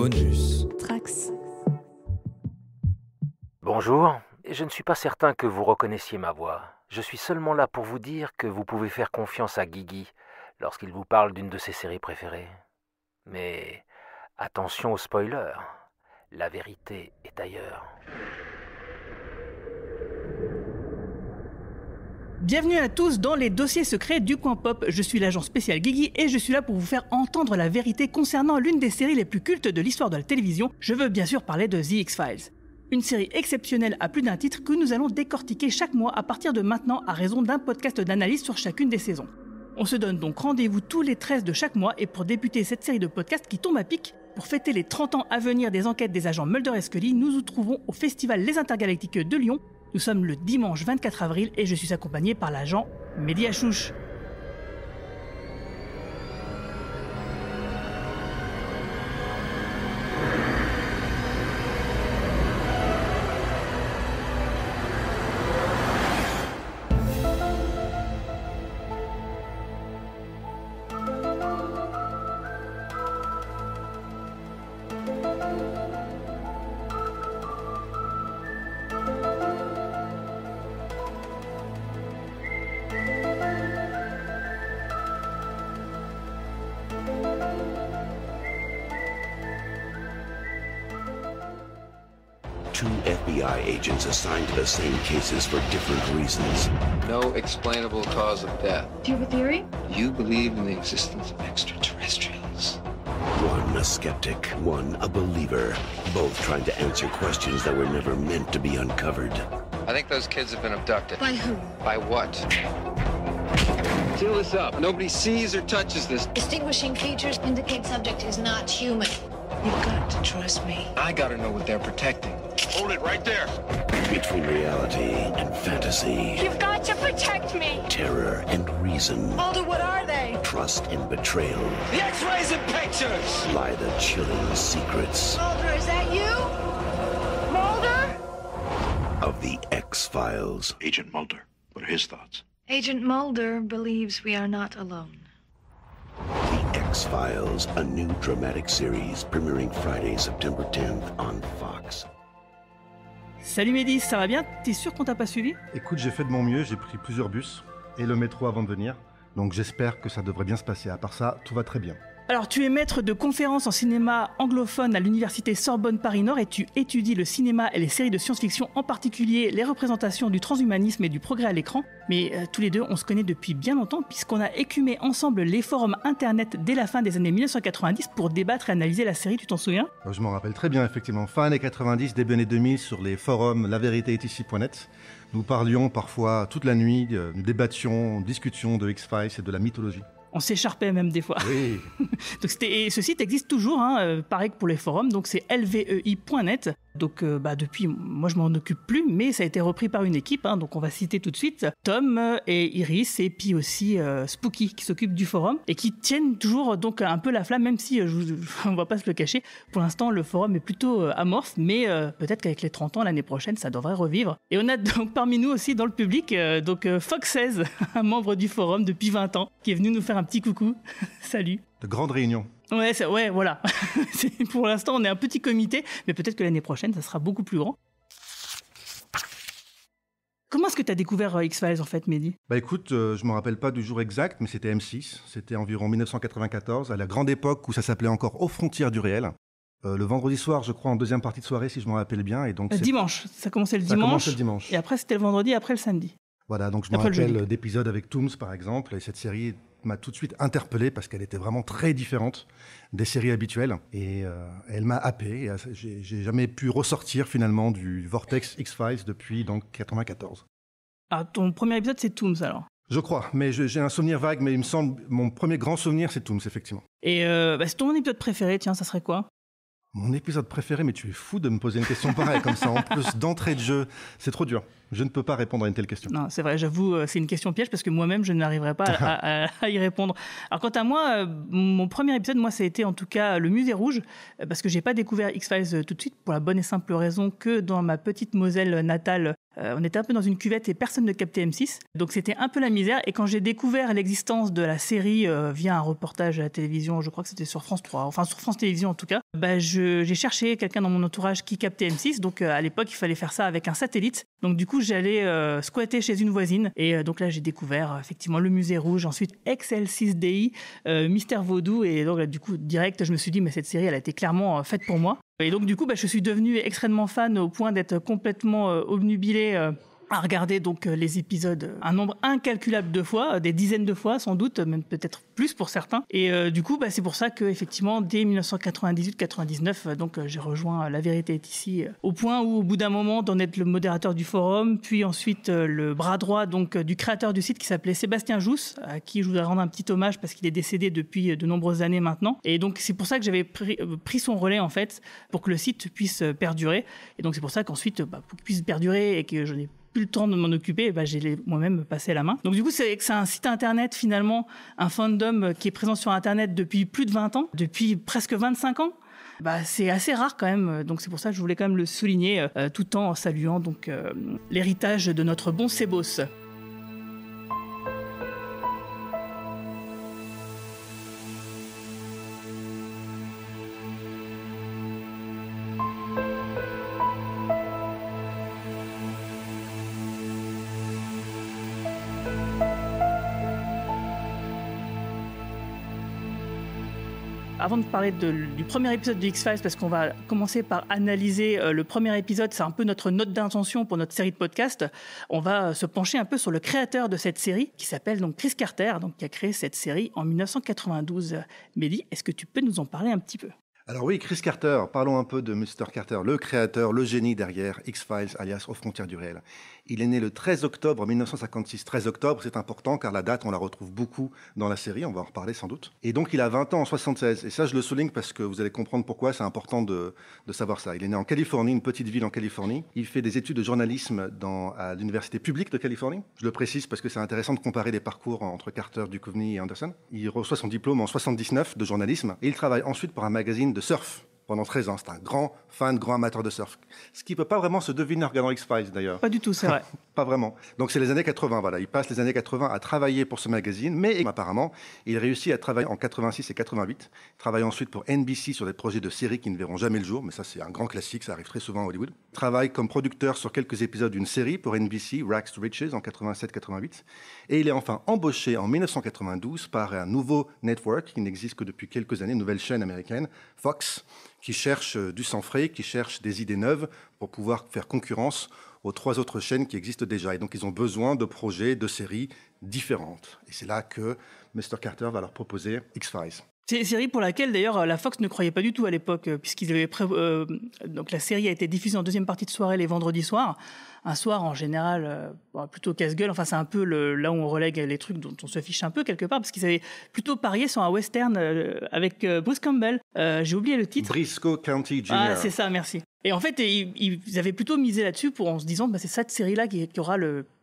Bonus. Trax. Bonjour, je ne suis pas certain que vous reconnaissiez ma voix. Je suis seulement là pour vous dire que vous pouvez faire confiance à Guigui lorsqu'il vous parle d'une de ses séries préférées. Mais attention aux spoilers, la vérité est ailleurs. Bienvenue à tous dans les dossiers secrets du Coin Pop. Je suis l'agent spécial Guigui et je suis là pour vous faire entendre la vérité concernant l'une des séries les plus cultes de l'histoire de la télévision. Je veux bien sûr parler de The X-Files. Une série exceptionnelle à plus d'un titre que nous allons décortiquer chaque mois à partir de maintenant à raison d'un podcast d'analyse sur chacune des saisons. On se donne donc rendez-vous tous les 13 de chaque mois et pour débuter cette série de podcasts qui tombe à pic, pour fêter les 30 ans à venir des enquêtes des agents Mulder et Scully, nous nous trouvons au Festival Les Intergalactiques de Lyon. Nous sommes le dimanche 24 avril et je suis accompagné par l'agent Mehdi Achouch. Two FBI agents assigned to the same cases for different reasons. No explainable cause of death. Do you have a theory? You believe in the existence of extraterrestrials. One a skeptic, one a believer. Both trying to answer questions that were never meant to be uncovered. I think those kids have been abducted. By who? By what? Seal this up. Nobody sees or touches this. Distinguishing features indicate subject is not human. You've got to trust me. I gotta know what they're protecting. Hold it right there! Between reality and fantasy. You've got to protect me. Terror and reason. Mulder, what are they? Trust and betrayal. The X-rays and pictures! Lie the chilling secrets Mulder, is that you? Mulder? of the X-Files. Agent Mulder, what are his thoughts? Agent Mulder believes we are not alone. The X-Files, a new dramatic series premiering Friday, September 10th on Fox. Salut Mehdi, ça va bien? T'es sûr qu'on t'a pas suivi? Écoute, j'ai fait de mon mieux, j'ai pris plusieurs bus et le métro avant de venir. Donc j'espère que ça devrait bien se passer. À part ça, tout va très bien. Alors tu es maître de conférences en cinéma anglophone à l'université Sorbonne Paris-Nord et tu étudies le cinéma et les séries de science-fiction, en particulier les représentations du transhumanisme et du progrès à l'écran. Mais tous les deux, on se connaît depuis bien longtemps puisqu'on a écumé ensemble les forums internet dès la fin des années 1990 pour débattre et analyser la série, tu t'en souviens? Je m'en rappelle très bien, effectivement. Fin années 90, début années 2000, sur les forums lavéritéestici.net. Nous parlions parfois toute la nuit, nous débattions, discutions de X-Files et de la mythologie. On s'écharpait même des fois. Oui. Donc et ce site existe toujours, pareil que pour les forums, donc c'est lvei.net. Donc depuis, moi je m'en occupe plus, mais ça a été repris par une équipe, donc on va citer tout de suite Tom et Iris, et puis aussi Spooky qui s'occupe du forum, et qui tiennent toujours donc un peu la flamme, même si on va pas se le cacher, pour l'instant le forum est plutôt amorphe, mais peut-être qu'avec les 30 ans l'année prochaine ça devrait revivre. Et on a donc parmi nous aussi dans le public, Fox16, un membre du forum depuis 20 ans, qui est venu nous faire un petit coucou. Salut. De grandes réunions. Ouais, voilà. Pour l'instant, on est un petit comité, mais peut-être que l'année prochaine, ça sera beaucoup plus grand. Comment est-ce que tu as découvert X-Files, en fait, Mehdi? Écoute, je me rappelle pas du jour exact, mais c'était M6. C'était environ 1994, à la grande époque où ça s'appelait encore Aux frontières du réel. Le vendredi soir, je crois, en deuxième partie de soirée, si je me rappelle bien. Et donc dimanche, ça commençait le dimanche. Ça commençait le dimanche. Et après, c'était le vendredi, après le samedi. Voilà, donc je me rappelle d'épisodes avec Tooms, par exemple, et cette série m'a tout de suite interpellé parce qu'elle était vraiment très différente des séries habituelles et elle m'a happé. Et j'ai jamais pu ressortir finalement du vortex X-Files depuis donc 94. Ah, ton premier épisode, c'est Tooms alors? Je crois, mais j'ai un souvenir vague, mais il me semble mon premier grand souvenir, c'est Tooms, effectivement. Et c'est ton épisode préféré, tiens, ça serait quoi? Mon épisode préféré, mais tu es fou de me poser une question pareille comme ça. En plus, d'entrée de jeu, c'est trop dur. Je ne peux pas répondre à une telle question. Non, c'est vrai, j'avoue, c'est une question piège parce que moi-même, je n'arriverai pas à y répondre. Alors, quant à moi, mon premier épisode, ça a été en tout cas le Musée Rouge, parce que j'ai pas découvert X-Files tout de suite pour la bonne et simple raison que dans ma petite Moselle natale, On était un peu dans une cuvette et personne ne captait M6. Donc c'était un peu la misère. Et quand j'ai découvert l'existence de la série via un reportage à la télévision, je crois que c'était sur France 3, enfin sur France Télévisions en tout cas, j'ai cherché quelqu'un dans mon entourage qui captait M6. Donc à l'époque, il fallait faire ça avec un satellite. Donc du coup, j'allais squatter chez une voisine. Et donc là, j'ai découvert effectivement le Musée Rouge, ensuite XL6DI, Mystère Vaudou. Et donc là, du coup, direct, je me suis dit, mais cette série, elle a été clairement faite pour moi. Et donc du coup, je suis devenu extrêmement fan au point d'être complètement obnubilé à regarder donc les épisodes un nombre incalculable de fois, des dizaines de fois sans doute, même peut-être plus pour certains. Et du coup, c'est pour ça que effectivement, dès 1998-99, donc j'ai rejoint La Vérité est ici, au point où, au bout d'un moment, d'en être le modérateur du forum, puis ensuite le bras droit donc du créateur du site qui s'appelait Sébastien Jousse, à qui je voudrais rendre un petit hommage parce qu'il est décédé depuis de nombreuses années maintenant. Et donc c'est pour ça que j'avais pris son relais en fait, pour que le site puisse perdurer. Et donc c'est pour ça qu'ensuite, pour qu'il puisse perdurer et que je n'ai plus le temps de m'en occuper, j'ai moi-même passé la main. Donc du coup, c'est un site internet finalement, un fandom qui est présent sur internet depuis plus de 20 ans, depuis presque 25 ans. C'est assez rare quand même, donc c'est pour ça que je voulais quand même le souligner, tout en saluant donc l'héritage de notre bon Sébos. Avant de parler du premier épisode de X-Files, parce qu'on va commencer par analyser le premier épisode, c'est un peu notre note d'intention pour notre série de podcasts, on va se pencher un peu sur le créateur de cette série, qui s'appelle donc Chris Carter, donc qui a créé cette série en 1992. Mehdi, est-ce que tu peux nous en parler un petit peu ? Alors oui, Chris Carter, parlons un peu de Mr. Carter, le créateur, le génie derrière X-Files, alias Aux frontières du réel. Il est né le 13 octobre 1956. 13 octobre, c'est important car la date, on la retrouve beaucoup dans la série, on va en reparler sans doute. Et donc il a 20 ans en 76. Et ça, je le souligne parce que vous allez comprendre pourquoi c'est important de savoir ça. Il est né en Californie, une petite ville en Californie. Il fait des études de journalisme à l'université publique de Californie. Je le précise parce que c'est intéressant de comparer les parcours entre Carter, Duchovny et Anderson. Il reçoit son diplôme en 79 de journalisme et il travaille ensuite pour un magazine de surf pendant 13 ans. C'est un grand fan, grand amateur de surf. Ce qui ne peut pas vraiment se deviner en regardant X-Files d'ailleurs. Pas du tout, c'est vrai. Pas vraiment. Donc c'est les années 80, voilà. Il passe les années 80 à travailler pour ce magazine, mais apparemment, il réussit à travailler en 86 et 88. Il travaille ensuite pour NBC sur des projets de séries qui ne verront jamais le jour, mais ça c'est un grand classique, ça arrive très souvent à Hollywood. Il travaille comme producteur sur quelques épisodes d'une série pour NBC, Rags to Riches, en 87-88. Et il est enfin embauché en 1992 par un nouveau network qui n'existe que depuis quelques années, une nouvelle chaîne américaine, Fox, qui cherche du sang frais, qui cherche des idées neuves pour pouvoir faire concurrence aux 3 autres chaînes qui existent déjà. Et donc, ils ont besoin de projets, de séries différentes. Et c'est là que Mr. Carter va leur proposer X-Files. C'est une série pour laquelle, d'ailleurs, la Fox ne croyait pas du tout à l'époque, puisqu'ils avaient donc la série a été diffusée en deuxième partie de soirée les vendredis soirs. Un soir, en général, plutôt casse-gueule. Enfin, c'est un peu là où on relègue les trucs dont on se fiche un peu, quelque part, parce qu'ils avaient plutôt parié sur un western avec Bruce Campbell. J'ai oublié le titre. Briscoe County Jr. Ah, c'est ça, merci. Et en fait, ils avaient plutôt misé là-dessus en se disant, c'est cette série-là qui aura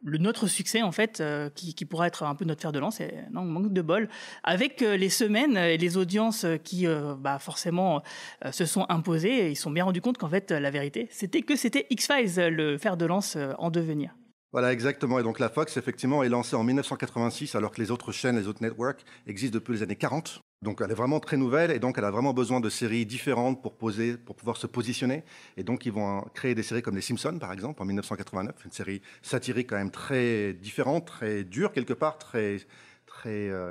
notre succès, en fait, qui pourra être un peu notre fer de lance. Et non, manque de bol. Avec les semaines et les audiences qui, forcément, se sont imposées, ils se sont bien rendus compte qu'en fait, la vérité, c'était X-Files, le fer de lance en devenir. Voilà, exactement. Et donc la Fox, effectivement, est lancée en 1986, alors que les autres chaînes, les autres networks existent depuis les années 40. Donc elle est vraiment très nouvelle et donc elle a vraiment besoin de séries différentes pour pouvoir se positionner. Et donc ils vont créer des séries comme Les Simpsons, par exemple, en 1989, une série satirique quand même très différente, très dure quelque part, très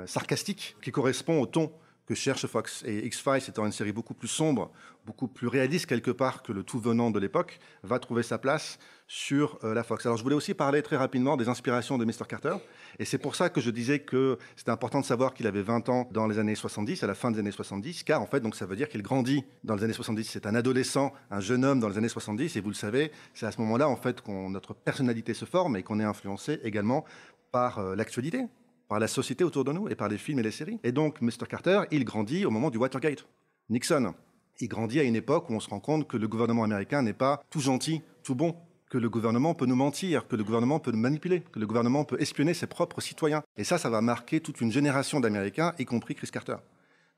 sarcastique, qui correspond au ton que cherche Fox. Et X-Files, étant une série beaucoup plus sombre, beaucoup plus réaliste quelque part que le tout venant de l'époque, va trouver sa place sur la Fox. Alors je voulais aussi parler très rapidement des inspirations de Mr. Carter, et c'est pour ça que je disais que c'était important de savoir qu'il avait 20 ans dans les années 70, à la fin des années 70, car en fait, donc ça veut dire qu'il grandit dans les années 70. C'est un adolescent, un jeune homme dans les années 70, et vous le savez, c'est à ce moment-là en fait qu'on notre personnalité se forme et qu'on est influencé également par l'actualité, par la société autour de nous et par les films et les séries. Et donc, Mr. Carter, il grandit au moment du Watergate. Nixon, il grandit à une époque où on se rend compte que le gouvernement américain n'est pas tout gentil, tout bon, que le gouvernement peut nous mentir, que le gouvernement peut nous manipuler, que le gouvernement peut espionner ses propres citoyens. Et ça va marquer toute une génération d'Américains, y compris Chris Carter.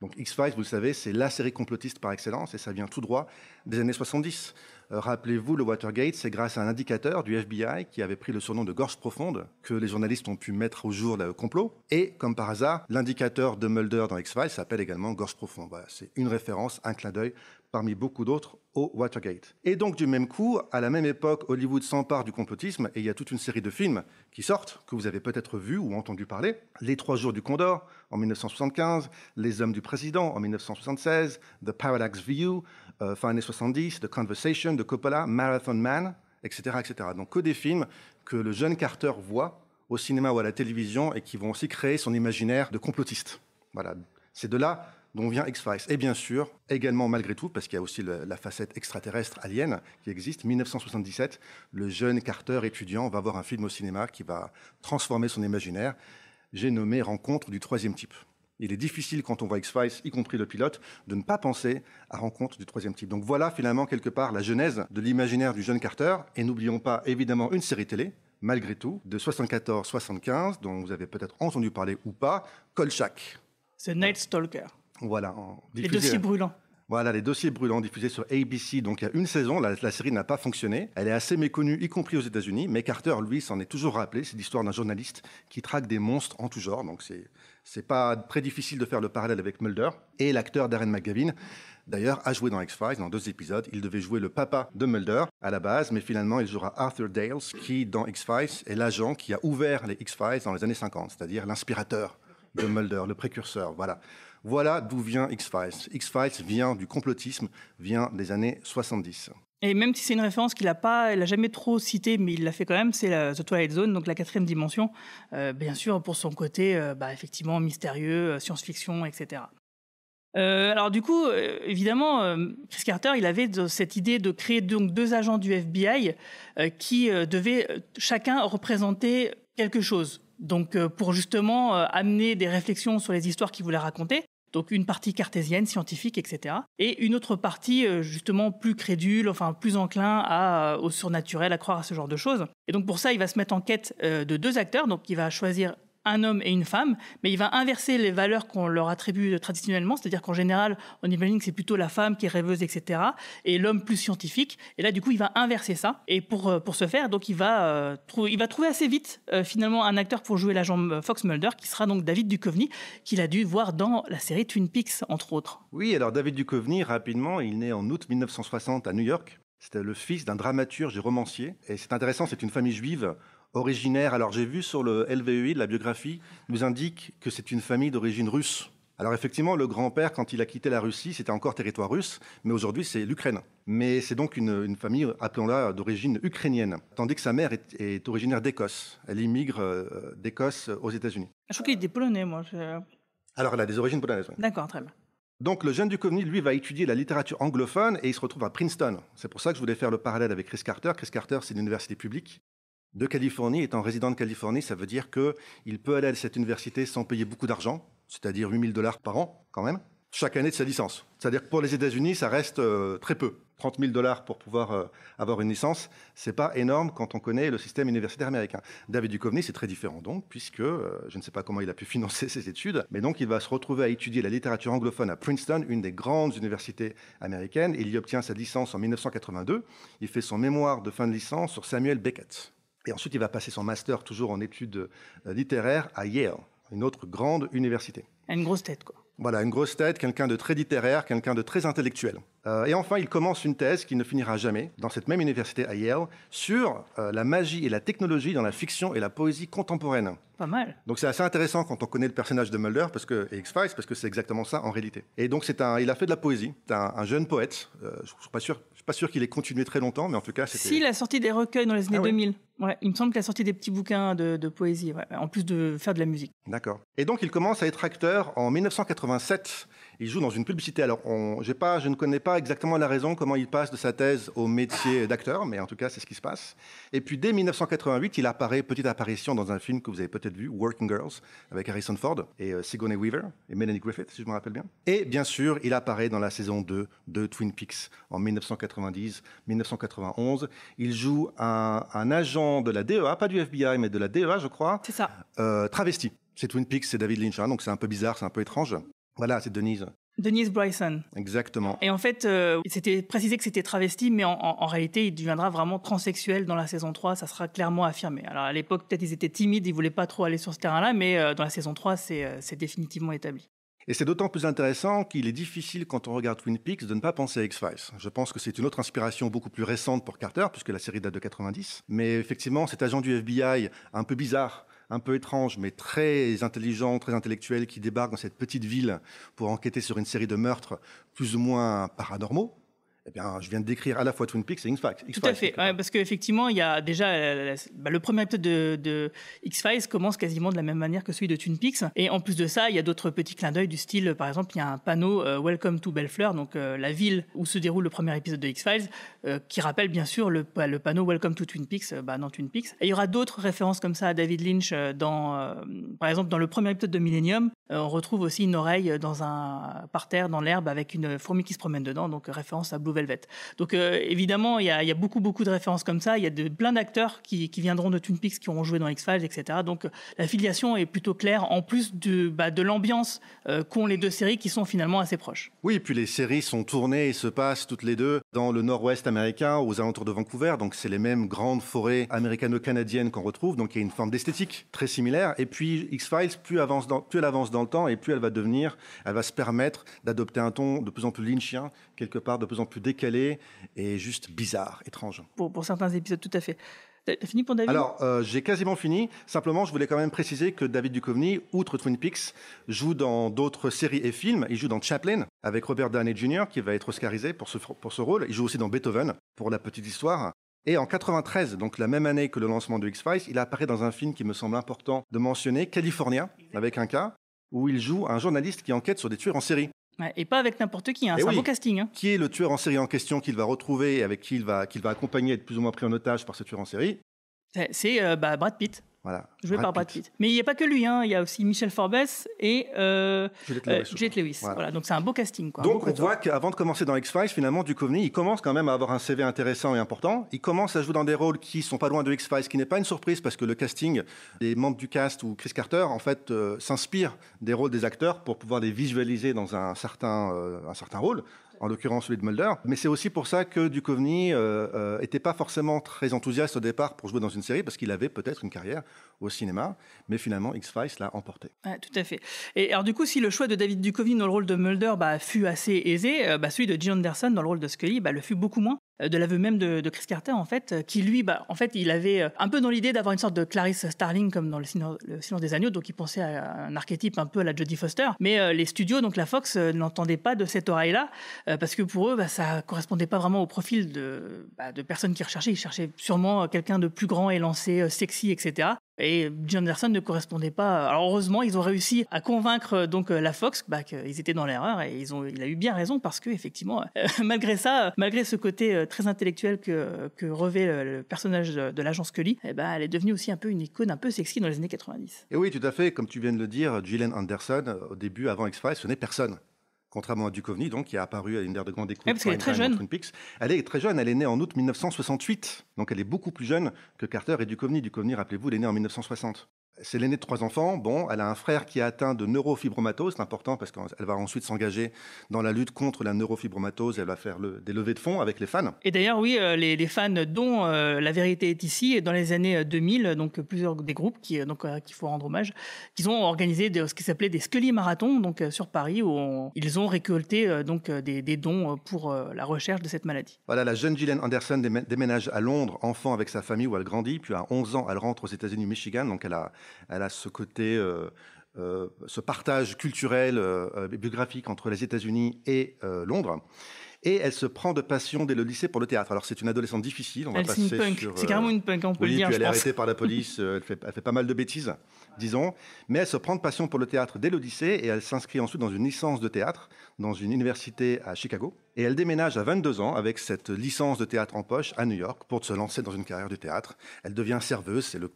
Donc X-Files, vous le savez, c'est la série complotiste par excellence et ça vient tout droit des années 70. Rappelez-vous, le Watergate, c'est grâce à un indicateur du FBI qui avait pris le surnom de Gorge Profonde que les journalistes ont pu mettre au jour le complot. Et comme par hasard, l'indicateur de Mulder dans X-Files s'appelle également Gorge Profonde. Voilà, c'est une référence, un clin d'œil parmi beaucoup d'autres au Watergate. Et donc du même coup, à la même époque, Hollywood s'empare du complotisme et il y a toute une série de films qui sortent, que vous avez peut-être vus ou entendu parler. Les 3 jours du Condor en 1975, Les Hommes du Président en 1976, The Parallax View, fin années 70, The Conversation de Coppola, Marathon Man, etc., etc. Donc que des films que le jeune Carter voit au cinéma ou à la télévision et qui vont aussi créer son imaginaire de complotiste. Voilà, c'est de là dont vient X-Files. Et bien sûr, également malgré tout, parce qu'il y a aussi la facette extraterrestre alien qui existe, 1977, le jeune Carter étudiant va voir un film au cinéma qui va transformer son imaginaire. J'ai nommé Rencontre du troisième type. Il est difficile quand on voit X-Files, y compris le pilote, de ne pas penser à Rencontre du troisième type. Donc voilà finalement quelque part la genèse de l'imaginaire du jeune Carter. Et n'oublions pas évidemment une série télé, malgré tout, de 74-75, dont vous avez peut-être entendu parler ou pas, Kolchak. The Night Stalker. Voilà. Les dossiers brûlants. Voilà, les dossiers brûlants diffusés sur ABC. Donc il y a une saison, la série n'a pas fonctionné. Elle est assez méconnue, y compris aux États-Unis. Mais Carter, lui, s'en est toujours rappelé. C'est l'histoire d'un journaliste qui traque des monstres en tout genre. Donc c'est pas très difficile de faire le parallèle avec Mulder. Et l'acteur Darren McGavin, d'ailleurs, a joué dans X-Files dans 2 épisodes. Il devait jouer le papa de Mulder à la base, mais finalement il jouera Arthur Dales, qui dans X-Files est l'agent qui a ouvert les X-Files dans les années 50, c'est-à-dire l'inspirateur de Mulder, le précurseur. Voilà d'où vient X-Files. X-Files vient du complotisme, vient des années 70. Et même si c'est une référence qu'il n'a jamais trop citée, mais il l'a fait quand même, c'est The Twilight Zone, donc la 4e dimension, bien sûr pour son côté effectivement mystérieux, science-fiction, etc. Alors du coup, évidemment, Chris Carter, il avait cette idée de créer donc 2 agents du FBI qui devaient chacun représenter quelque chose. Donc pour justement amener des réflexions sur les histoires qu'il voulait raconter. Donc une partie cartésienne, scientifique, etc. Et une autre partie justement plus crédule, enfin plus enclin au surnaturel, à croire à ce genre de choses. Et donc pour ça, il va se mettre en quête de 2 acteurs. Donc il va choisir un homme et une femme, mais il va inverser les valeurs qu'on leur attribue traditionnellement, c'est-à-dire qu'en général, on imagine que c'est plutôt la femme qui est rêveuse, etc., et l'homme plus scientifique. Et là, du coup, il va inverser ça. Et pour ce faire, donc, il va trouver assez vite, finalement, un acteur pour jouer l'agent Fox Mulder, qui sera donc David Duchovny, qu'il a dû voir dans la série Twin Peaks, entre autres. Oui, alors David Duchovny, rapidement, il naît en août 1960 à New York. C'était le fils d'un dramaturge et romancier. Et c'est intéressant, c'est une famille juive originaire. Alors j'ai vu sur le LVEI, la biographie, nous indique que c'est une famille d'origine russe. Alors effectivement, le grand-père, quand il a quitté la Russie, c'était encore territoire russe, mais aujourd'hui c'est l'Ukraine. Mais c'est donc une famille, appelons-la, d'origine ukrainienne, tandis que sa mère est originaire d'Écosse. Elle immigre d'Écosse aux États-Unis. Je crois qu'il était polonais, moi. Alors elle a des origines polonaises. Oui. D'accord, très bien. Donc le jeune Duchovny, lui, va étudier la littérature anglophone et il se retrouve à Princeton. C'est pour ça que je voulais faire le parallèle avec Chris Carter. Chris Carter, c'est une université publique de Californie. Étant résident de Californie, ça veut dire qu'il peut aller à cette université sans payer beaucoup d'argent, c'est-à-dire $8,000 par an, quand même, chaque année de sa licence. C'est-à-dire que pour les États-Unis, ça reste très peu. $30,000 pour pouvoir avoir une licence, c'est pas énorme quand on connaît le système universitaire américain. David Duchovny, c'est très différent donc, puisque je ne sais pas comment il a pu financer ses études, mais donc il va se retrouver à étudier la littérature anglophone à Princeton, une des grandes universités américaines. Il y obtient sa licence en 1982. Il fait son mémoire de fin de licence sur Samuel Beckett. Et ensuite, il va passer son master, toujours en études littéraires, à Yale, une autre grande université. Une grosse tête, quoi. Voilà, une grosse tête, quelqu'un de très littéraire, quelqu'un de très intellectuel. Et enfin, il commence une thèse qui ne finira jamais, dans cette même université à Yale, sur la magie et la technologie dans la fiction et la poésie contemporaine. Pas mal. Donc c'est assez intéressant quand on connaît le personnage de Mulder et X-Files, parce que c'est exactement ça en réalité. Et donc il a fait de la poésie, c'est un jeune poète. Je suis pas sûr qu'il ait continué très longtemps, mais en tout cas c'était... Si, il a sorti des recueils dans les années 2000. Ouais, il me semble qu'il a sorti des petits bouquins de poésie, en plus de faire de la musique. D'accord. Et donc il commence à être acteur en 1987. Il joue dans une publicité. Alors, je ne connais pas exactement la raison, comment il passe de sa thèse au métier d'acteur, mais en tout cas, c'est ce qui se passe. Et puis, dès 1988, il apparaît, petite apparition dans un film que vous avez peut-être vu, Working Girls, avec Harrison Ford et Sigourney Weaver et Melanie Griffith, si je me rappelle bien. Et bien sûr, il apparaît dans la saison 2 de Twin Peaks en 1990-1991. Il joue un agent de la DEA, pas du FBI, mais de la DEA, je crois. C'est ça. Travesti. C'est Twin Peaks, c'est David Lynch, hein, donc c'est un peu bizarre, c'est un peu étrange. Voilà, c'est Denise. Denise Bryson. Exactement. Et en fait, c'était précisé que c'était travesti, mais en réalité, il deviendra vraiment transsexuel dans la saison 3, ça sera clairement affirmé. Alors à l'époque, peut-être ils étaient timides, ils voulaient pas trop aller sur ce terrain-là, mais dans la saison 3, c'est définitivement établi. Et c'est d'autant plus intéressant qu'il est difficile, quand on regarde Twin Peaks, de ne pas penser à X-Files. Je pense que c'est une autre inspiration beaucoup plus récente pour Carter, puisque la série date de 90. Mais effectivement, cet agent du FBI, un peu bizarre, un peu étrange, mais très intelligent, très intellectuel, qui débarque dans cette petite ville pour enquêter sur une série de meurtres plus ou moins paranormaux, eh bien, je viens de décrire à la fois Twin Peaks et X-Files. Tout à fait, ouais, parce qu'effectivement, il y a déjà le premier épisode de X-Files commence quasiment de la même manière que celui de Twin Peaks. Et en plus de ça, il y a d'autres petits clins d'œil du style, par exemple, il y a un panneau Welcome to Bellflower, donc la ville où se déroule le premier épisode de X-Files, qui rappelle bien sûr le panneau Welcome to Twin Peaks dans Twin Peaks. Et il y aura d'autres références comme ça à David Lynch par exemple, dans le premier épisode de Millennium, on retrouve aussi une oreille dans un parterre dans l'herbe avec une fourmi qui se promène dedans, donc référence à Blue Velvet. Donc évidemment, il y a beaucoup de références comme ça. Il y a plein d'acteurs qui viendront de Twin Peaks, qui ont joué dans X-Files, etc. Donc la filiation est plutôt claire, en plus de l'ambiance qu'ont les deux séries qui sont finalement assez proches. Oui, et puis les séries sont tournées et se passent toutes les deux dans le nord-ouest américain, aux alentours de Vancouver. Donc c'est les mêmes grandes forêts américano-canadiennes qu'on retrouve. Donc il y a une forme d'esthétique très similaire. Et puis X-Files, plus elle avance dans le temps et plus elle va se permettre d'adopter un ton de plus en plus lynchien, quelque part de plus en plus décalé et juste bizarre, étrange. Pour certains épisodes, tout à fait. T'as fini pour David ? Alors, j'ai quasiment fini. Simplement, je voulais quand même préciser que David Duchovny, outre Twin Peaks, joue dans d'autres séries et films. Il joue dans Chaplin, avec Robert Downey Jr., qui va être oscarisé pour ce rôle. Il joue aussi dans Beethoven, pour la petite histoire. Et en 93, donc la même année que le lancement de X-Files, il apparaît dans un film qui me semble important de mentionner, California, avec un K, où il joue un journaliste qui enquête sur des tueurs en série. Ouais, et pas avec n'importe qui, c'est un beau casting. Qui est le tueur en série en question qu'il va retrouver et avec qui il va accompagner, être plus ou moins pris en otage par ce tueur en série? C'est Brad Pitt. Voilà. Joué par Brad Pitt. Mais il n'y a pas que lui, il y a aussi Michel Forbes et Juliette Lewis. Voilà, donc c'est un beau casting. Donc on voit qu'avant de commencer dans X-Files, finalement, Duchovny, il commence quand même à avoir un CV intéressant et important. Il commence à jouer dans des rôles qui sont pas loin de X-Files, ce qui n'est pas une surprise parce que le casting des membres du cast ou Chris Carter, en fait, s'inspire des rôles des acteurs pour pouvoir les visualiser dans un certain rôle. En l'occurrence celui de Mulder. Mais c'est aussi pour ça que Duchovny était pas forcément très enthousiaste au départ pour jouer dans une série, parce qu'il avait peut-être une carrière au cinéma, mais finalement X-Files l'a emporté. Ouais, tout à fait. Et alors du coup, si le choix de David Duchovny dans le rôle de Mulder fut assez aisé, celui de Gillian Anderson dans le rôle de Scully le fut beaucoup moins. De l'aveu même de Chris Carter, en fait, qui lui, en fait, il avait un peu dans l'idée d'avoir une sorte de Clarice Starling comme dans le Silence des Agneaux, donc il pensait à un archétype un peu à la Jodie Foster. Mais les studios, donc la Fox, n'entendaient pas de cette oreille-là, parce que pour eux, ça correspondait pas vraiment au profil de personnes qu'ils recherchaient. Ils cherchaient sûrement quelqu'un de plus grand, élancé, sexy, etc. Et Gillian Anderson ne correspondait pas. Alors heureusement, ils ont réussi à convaincre donc la Fox qu'ils étaient dans l'erreur, et il a eu bien raison, parce que effectivement, malgré ce côté très intellectuel que revêt le personnage de l'agent Scully, elle est devenue aussi un peu une icône un peu sexy dans les années 90. Et oui, tout à fait, comme tu viens de le dire, Gillian Anderson, au début, avant X-Files, ce n'est personne. Contrairement à Duchovny, donc, qui a apparu à une ère de grande écoute. Parce qu'elle est très jeune. Twin Peaks. Elle est très jeune, elle est née en août 1968. Donc elle est beaucoup plus jeune que Carter et Duchovny. Duchovny, rappelez-vous, elle est née en 1960. C'est l'aînée de 3 enfants. Bon, elle a un frère qui est atteint de neurofibromatose. C'est important parce qu'elle va ensuite s'engager dans la lutte contre la neurofibromatose. Elle va faire des levées de fonds avec les fans. Et d'ailleurs, oui, les fans dont La Vérité est ici, dans les années 2000, donc plusieurs des groupes qu'il faut rendre hommage, qu'ils ont organisé ce qui s'appelait des Scully Marathons, donc sur Paris, où ils ont récolté des dons pour la recherche de cette maladie. Voilà, la jeune Gillian Anderson déménage à Londres, enfant avec sa famille où elle grandit. Puis à 11 ans, elle rentre aux États-Unis, Michigan. Donc elle a ce côté, ce partage culturel et biographique entre les États-Unis et Londres. Et elle se prend de passion dès le lycée pour le théâtre. Alors c'est une adolescente difficile, on va passer sur... C'est carrément une punk, on peut le dire, puis elle est arrêtée par la police, elle fait pas mal de bêtises, disons. Mais elle se prend de passion pour le théâtre dès le lycée et elle s'inscrit ensuite dans une licence de théâtre dans une université à Chicago. Et elle déménage à 22 ans avec cette licence de théâtre en poche à New York pour se lancer dans une carrière de théâtre. Elle devient serveuse, c'est le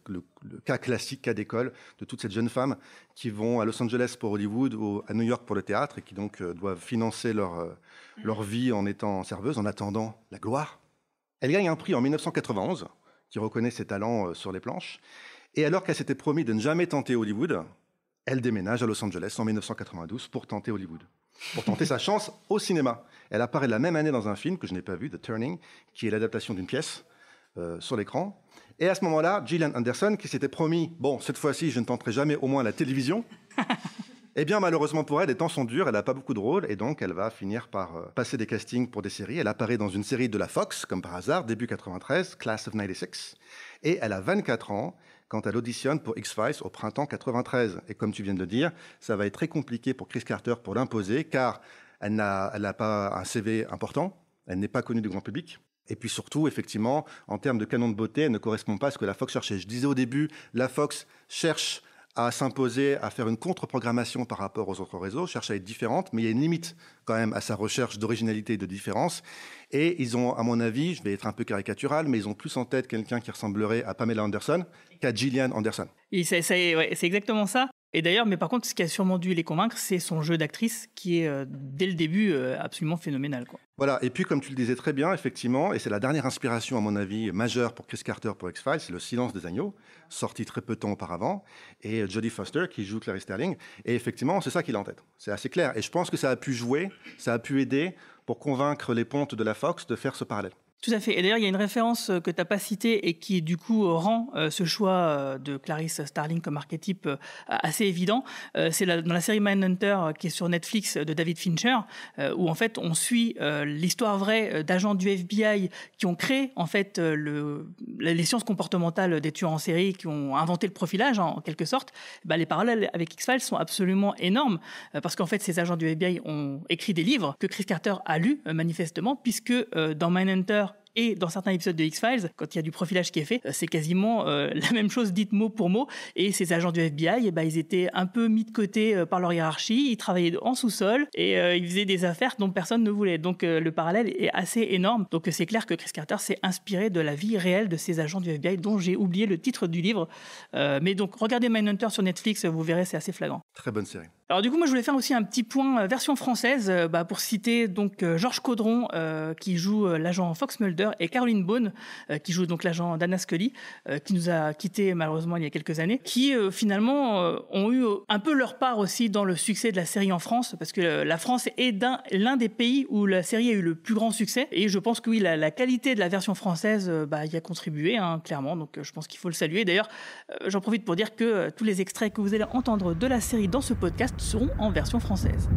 cas classique, cas d'école de toutes ces jeunes femmes qui vont à Los Angeles pour Hollywood ou à New York pour le théâtre et qui donc doivent financer leur vie en étant serveuse, en attendant la gloire. Elle gagne un prix en 1991 qui reconnaît ses talents sur les planches. Et alors qu'elle s'était promis de ne jamais tenter Hollywood, elle déménage à Los Angeles en 1992 pour tenter Hollywood, pour tenter sa chance au cinéma. Elle apparaît la même année dans un film que je n'ai pas vu, The Turning, qui est l'adaptation d'une pièce sur l'écran. Et à ce moment-là, Gillian Anderson, qui s'était promis, bon, cette fois-ci, je ne tenterai jamais au moins la télévision, eh bien, malheureusement pour elle, les temps sont durs, elle n'a pas beaucoup de rôles, et donc elle va finir par passer des castings pour des séries. Elle apparaît dans une série de la Fox, comme par hasard, début 93, Class of 96, et elle a 24 ans quand elle auditionne pour X-Files au printemps 93. Et comme tu viens de le dire, ça va être très compliqué pour Chris Carter pour l'imposer, car elle n'a pas un CV important, elle n'est pas connue du grand public. Et puis surtout, effectivement, en termes de canon de beauté, elle ne correspond pas à ce que la Fox cherchait. Je disais au début, la Fox cherche à s'imposer, à faire une contre-programmation par rapport aux autres réseaux, cherche à être différente, mais il y a une limite quand même à sa recherche d'originalité et de différence. Et ils ont, à mon avis, je vais être un peu caricatural, mais ils ont plus en tête quelqu'un qui ressemblerait à Pamela Anderson qu'à Gillian Anderson. Et c'est exactement ça. Et d'ailleurs, mais par contre, ce qui a sûrement dû les convaincre, c'est son jeu d'actrice qui est, dès le début, absolument phénoménal, quoi. Voilà, et puis comme tu le disais très bien, effectivement, et c'est la dernière inspiration, à mon avis, majeure pour Chris Carter pour X-Files, c'est Le Silence des agneaux, sorti très peu de temps auparavant, et Jodie Foster qui joue Clarice Starling, et effectivement, c'est ça qu'il a en tête. C'est assez clair, et je pense que ça a pu jouer, ça a pu aider pour convaincre les pontes de la Fox de faire ce parallèle. Tout à fait. Et d'ailleurs, il y a une référence que tu n'as pas citée et qui, du coup, rend ce choix de Clarice Starling comme archétype assez évident. C'est dans la série Mindhunter qui est sur Netflix de David Fincher, où, en fait, on suit l'histoire vraie d'agents du FBI qui ont créé, en fait, les sciences comportementales des tueurs en série, qui ont inventé le profilage, en quelque sorte. Bah, les parallèles avec X-Files sont absolument énormes, parce qu'en fait, ces agents du FBI ont écrit des livres que Chris Carter a lus, manifestement, puisque dans Mindhunter, et dans certains épisodes de X-Files, quand il y a du profilage qui est fait, c'est quasiment la même chose dite mot pour mot. Et ces agents du FBI, ils étaient un peu mis de côté par leur hiérarchie. Ils travaillaient en sous-sol et ils faisaient des affaires dont personne ne voulait. Donc le parallèle est assez énorme. Donc c'est clair que Chris Carter s'est inspiré de la vie réelle de ces agents du FBI, dont j'ai oublié le titre du livre. Mais donc regardez Mindhunter sur Netflix, vous verrez, c'est assez flagrant. Très bonne série. Alors du coup, moi je voulais faire aussi un petit point version française pour citer donc Georges Caudron qui joue l'agent Fox Mulder et Caroline Beaune qui joue donc l'agent Dana Scully qui nous a quittés malheureusement il y a quelques années, qui finalement ont eu un peu leur part aussi dans le succès de la série en France, parce que la France est l'un des pays où la série a eu le plus grand succès, et je pense que oui, la qualité de la version française y a contribué, clairement, donc je pense qu'il faut le saluer. D'ailleurs, j'en profite pour dire que tous les extraits que vous allez entendre de la série dans ce podcast seront en version française.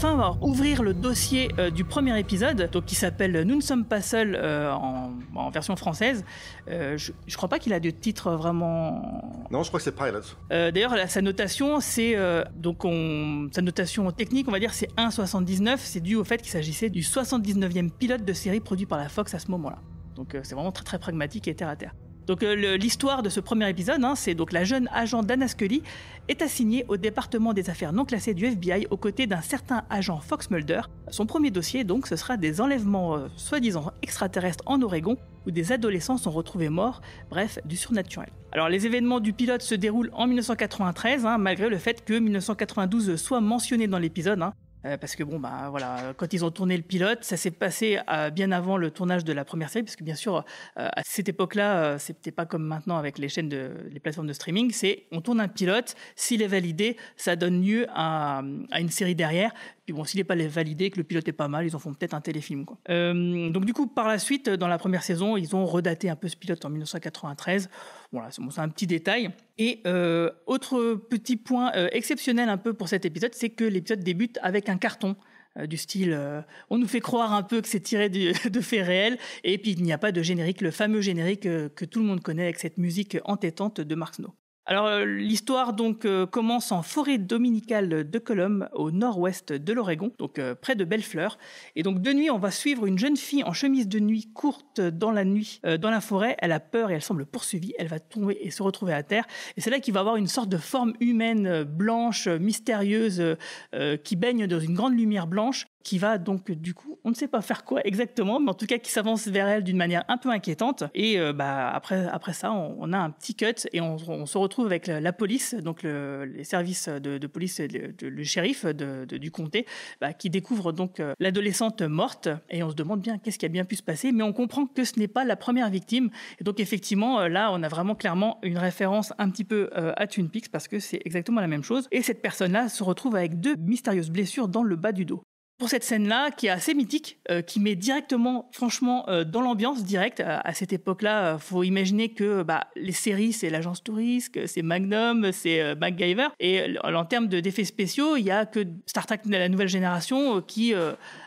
On va ouvrir le dossier du premier épisode, donc qui s'appelle Nous ne sommes pas seuls en version française. Je crois pas qu'il a de titre vraiment. Non, je crois que c'est Pilot. D'ailleurs, sa notation, c'est sa notation technique, on va dire, c'est 1,79. C'est dû au fait qu'il s'agissait du 79e pilote de série produit par la Fox à ce moment-là. Donc c'est vraiment très très pragmatique et terre à terre. Donc l'histoire de ce premier épisode, c'est donc la jeune agent Dana Scully est assignée au département des affaires non classées du FBI aux côtés d'un certain agent Fox Mulder. Son premier dossier, donc, ce sera des enlèvements soi-disant extraterrestres en Oregon où des adolescents sont retrouvés morts, bref, du surnaturel. Alors les événements du pilote se déroulent en 1993, malgré le fait que 1992 soit mentionné dans l'épisode. Parce que voilà, quand ils ont tourné le pilote, ça s'est passé bien avant le tournage de la première série, parce que bien sûr, à cette époque-là, c'était pas comme maintenant avec les plateformes de streaming. C'est on tourne un pilote, s'il est validé, ça donne lieu à une série derrière. Puis bon, s'il n'est pas validé, que le pilote est pas mal, ils en font peut-être un téléfilm, quoi. Donc du coup, par la suite, dans la première saison, ils ont redaté un peu ce pilote en 1993. Voilà, c'est un petit détail. Et autre petit point exceptionnel un peu pour cet épisode, c'est que l'épisode débute avec un carton du style on nous fait croire un peu que c'est tiré de faits réels, et puis il n'y a pas de générique, le fameux générique que tout le monde connaît avec cette musique entêtante de Mark Snow. Alors, l'histoire donc commence en forêt dominicale de Colum, au nord-ouest de l'Oregon, donc près de Bellefleur. Et donc de nuit, on va suivre une jeune fille en chemise de nuit courte dans la nuit, dans la forêt. Elle a peur et elle semble poursuivie. Elle va tomber et se retrouver à terre. Et c'est là qu'il va avoir une sorte de forme humaine blanche, mystérieuse, qui baigne dans une grande lumière blanche, qui va donc, du coup, on ne sait pas faire quoi exactement, mais en tout cas qui s'avance vers elle d'une manière un peu inquiétante. Et après ça, on a un petit cut et on se retrouve avec la police, donc les services de police, le shérif du comté, qui découvre donc l'adolescente morte. Et on se demande bien qu'est-ce qui a bien pu se passer, mais on comprend que ce n'est pas la première victime. Et donc effectivement, là, on a vraiment clairement une référence un petit peu à Twin Peaks, parce que c'est exactement la même chose. Et cette personne-là se retrouve avec 2 mystérieuses blessures dans le bas du dos. Pour cette scène-là, qui est assez mythique, qui met directement, franchement, dans l'ambiance directe. À cette époque-là, faut imaginer que les séries, c'est l'Agence Touriste, c'est Magnum, c'est MacGyver. Et en termes d'effets spéciaux, il y a que Star Trek, la nouvelle génération, qui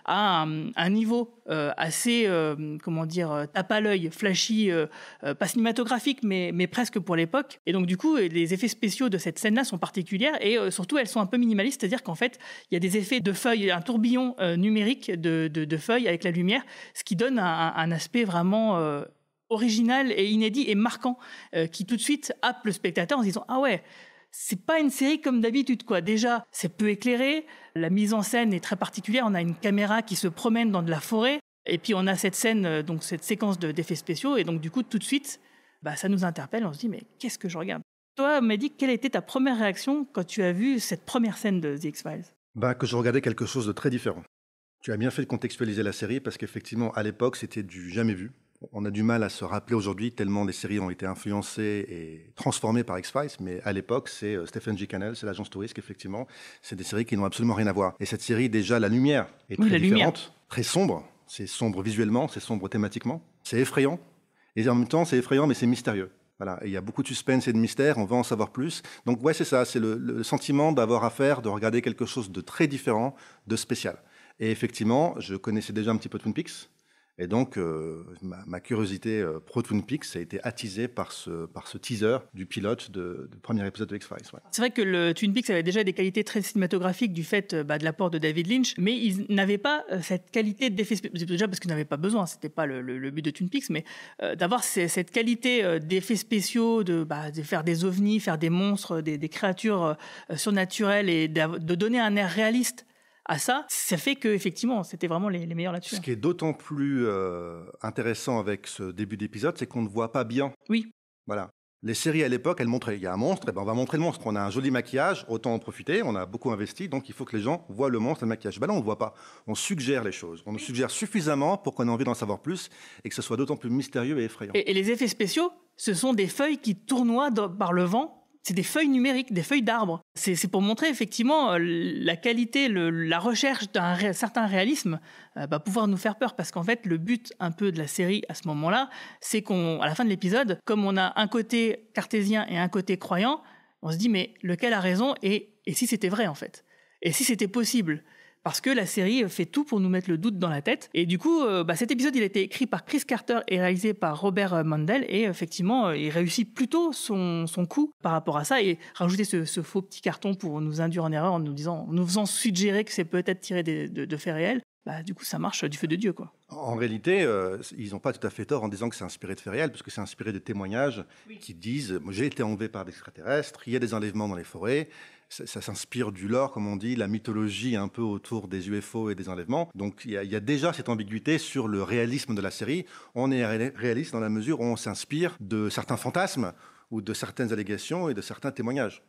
a un niveau assez, tape à l'œil, flashy, pas cinématographique, mais presque pour l'époque. Et donc, du coup, les effets spéciaux de cette scène-là sont particulières et surtout, elles sont un peu minimalistes, c'est-à-dire qu'en fait, il y a des effets de feuilles, un tourbillon numérique de feuilles avec la lumière, ce qui donne un aspect vraiment original et inédit et marquant, qui tout de suite happe le spectateur en se disant « Ah ouais !» C'est pas une série comme d'habitude, quoi. Déjà, c'est peu éclairé, la mise en scène est très particulière, on a une caméra qui se promène dans de la forêt, et puis on a cette scène, donc cette séquence d'effets spéciaux, et donc du coup, tout de suite, ça nous interpelle, on se dit, mais qu'est-ce que je regarde ? Toi, Mehdi, quelle était ta première réaction quand tu as vu cette première scène de The X-Files ? Que je regardais quelque chose de très différent. Tu as bien fait de contextualiser la série, parce qu'effectivement, à l'époque, c'était du jamais vu. On a du mal à se rappeler aujourd'hui tellement les séries ont été influencées et transformées par X-Files, mais à l'époque, c'est Stephen G. Cannell, c'est l'Agence Touriste, effectivement. C'est des séries qui n'ont absolument rien à voir. Et cette série, déjà, la lumière est très différente, très sombre. C'est sombre visuellement, c'est sombre thématiquement. C'est effrayant. Et en même temps, c'est effrayant, mais c'est mystérieux. Voilà. Et il y a beaucoup de suspense et de mystère, on va en savoir plus. Donc ouais, c'est ça, c'est le sentiment d'avoir affaire, de regarder quelque chose de très différent, de spécial. Et effectivement, je connaissais déjà un petit peu Twin Peaks. Et donc, ma curiosité pro Twin Peaks a été attisée par ce teaser du pilote du premier épisode de X-Files. Ouais. C'est vrai que le Twin Peaks avait déjà des qualités très cinématographiques du fait de l'apport de David Lynch, mais ils n'avaient pas cette qualité d'effets spéciaux. Déjà parce qu'ils n'avaient pas besurn, c'était pas le but de Twin Peaks, mais d'avoir cette qualité d'effets spéciaux, de faire des ovnis, faire des monstres, des créatures surnaturelles et de donner un air réaliste à ça fait qu'effectivement, c'était vraiment les meilleurs là-dessus. Ce qui est d'autant plus intéressant avec ce début d'épisode, c'est qu'on ne voit pas bien. Oui. Voilà. Les séries à l'époque, elles montraient, il y a un monstre, on va montrer le monstre. On a un joli maquillage, autant en profiter, on a beaucoup investi, donc il faut que les gens voient le monstre, le maquillage. Là, on ne le voit pas. On suggère les choses. On nous suggère suffisamment pour qu'on ait envie d'en savoir plus et que ce soit d'autant plus mystérieux et effrayant. Et les effets spéciaux, ce sont des feuilles qui tournoient par le vent. C'est des feuilles numériques, des feuilles d'arbres. C'est pour montrer effectivement la qualité, la recherche d'un certain réalisme, pouvoir nous faire peur. Parce qu'en fait, le but un peu de la série à ce moment-là, c'est qu'à la fin de l'épisode, comme on a un côté cartésien et un côté croyant, on se dit mais lequel a raison et si c'était vrai en fait ? Et si c'était possible ? Parce que la série fait tout pour nous mettre le doute dans la tête. Et du coup, cet épisode, il a été écrit par Chris Carter et réalisé par Robert Mandel. Et effectivement, il réussit plutôt son coup par rapport à ça. Et rajouter ce faux petit carton pour nous induire en erreur en nous faisant suggérer que c'est peut-être tiré de faits réels. Du coup, ça marche du feu de Dieu, quoi. En réalité, ils n'ont pas tout à fait tort en disant que c'est inspiré de faits réels, parce que c'est inspiré de témoignages qui disent « j'ai été enlevé par des extraterrestres, il y a des enlèvements dans les forêts ». Ça s'inspire du lore, comme on dit, la mythologie un peu autour des UFO et des enlèvements. Donc il y a déjà cette ambiguïté sur le réalisme de la série. On est réaliste dans la mesure où on s'inspire de certains fantasmes ou de certaines allégations et de certains témoignages.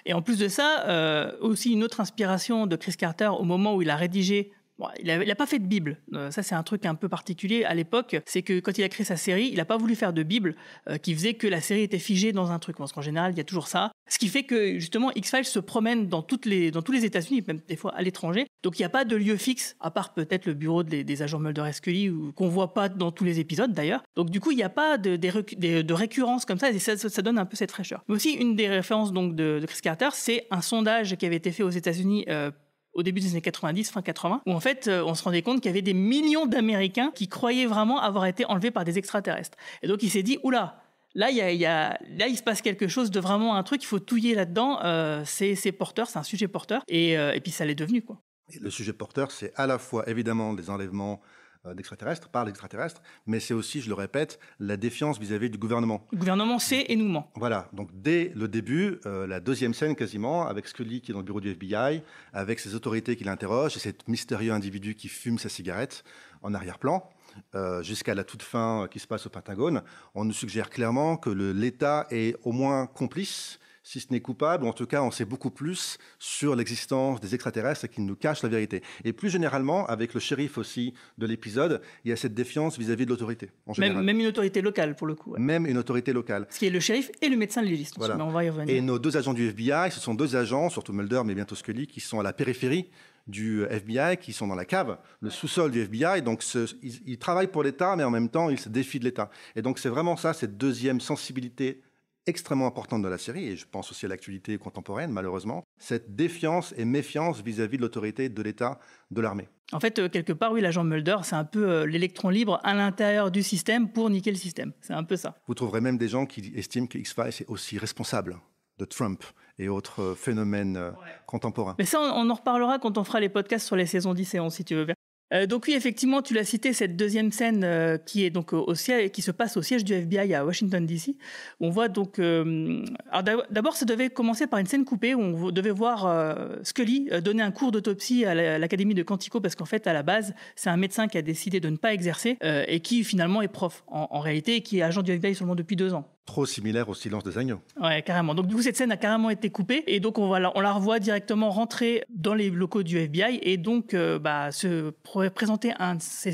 Et en plus de ça, aussi une autre inspiration de Chris Carter au moment où il a rédigé... il n'a pas fait de Bible. Ça, c'est un truc un peu particulier à l'époque. C'est que quand il a créé sa série, il n'a pas voulu faire de Bible qui faisait que la série était figée dans un truc. Parce qu'en général, il y a toujours ça. Ce qui fait que, justement, X-Files se promène dans tous les États-Unis, même des fois à l'étranger. Donc, il n'y a pas de lieu fixe, à part peut-être le bureau des agents Mulder et Scully, qu'on ne voit pas dans tous les épisodes, d'ailleurs. Donc, du coup, il n'y a pas de récurrence comme ça, et ça donne un peu cette fraîcheur. Mais aussi, une des références donc, de Chris Carter, c'est un sondage qui avait été fait aux États-Unis au début des années 90, fin 80, où en fait, on se rendait compte qu'il y avait des millions d'Américains qui croyaient vraiment avoir été enlevés par des extraterrestres. Et donc, il s'est dit, oula, Là, il se passe quelque chose de vraiment un truc, il faut touiller là-dedans. C'est porteur, c'est un sujet porteur. Et puis ça l'est devenu, quoi. Et le sujet porteur, c'est à la fois évidemment des enlèvements d'extraterrestres, par l'extraterrestre, mais c'est aussi, je le répète, la défiance vis-à-vis du gouvernement. Le gouvernement sait et nous ment. Voilà, donc dès le début, la deuxième scène quasiment, avec Scully qui est dans le bureau du FBI, avec ses autorités qui l'interrogent, et cet mystérieux individu qui fume sa cigarette en arrière-plan, jusqu'à la toute fin qui se passe au Pentagone, on nous suggère clairement que l'État est au moins complice, si ce n'est coupable, ou en tout cas on sait beaucoup plus sur l'existence des extraterrestres et qu'ils nous cachent la vérité. Et plus généralement, avec le shérif aussi de l'épisode, il y a cette défiance vis-à-vis de l'autorité. Même une autorité locale, pour le coup. Ouais. Même une autorité locale. Ce qui est le shérif et le médecin légiste. Voilà. Mais on va y revenir. Et nos deux agents du FBI, ce sont deux agents, surtout Mulder, mais bientôt Scully, qui sont à la périphérie du FBI, qui sont dans la cave, le sous-sol du FBI. Donc ils travaillent pour l'État, mais en même temps, ils se défient de l'État. Et donc c'est vraiment ça, cette deuxième sensibilité extrêmement importante de la série, et je pense aussi à l'actualité contemporaine, malheureusement, cette défiance et méfiance vis-à-vis de l'autorité de l'État, de l'armée. En fait, quelque part, oui, l'agent Mulder, c'est un peu l'électron libre à l'intérieur du système pour niquer le système. C'est un peu ça. Vous trouverez même des gens qui estiment que X-Files est aussi responsable de Trump et autres phénomènes contemporains. Mais ça, on en reparlera quand on fera les podcasts sur les saisons 10 et 11, si tu veux bien. Donc oui, effectivement, tu l'as cité, cette deuxième scène qui est donc qui se passe au siège du FBI à Washington DC. On voit donc, alors d'abord, ça devait commencer par une scène coupée où on devait voir Scully donner un cours d'autopsie à l'académie de Quantico, parce qu'en fait, à la base, c'est un médecin qui a décidé de ne pas exercer et qui finalement est prof en réalité et qui est agent du FBI seulement depuis 2 ans. Trop similaire au Silence des agneaux. Ouais, carrément. Donc du coup, cette scène a carrément été coupée et donc on la revoit directement rentrer dans les locaux du FBI et donc se présenter ce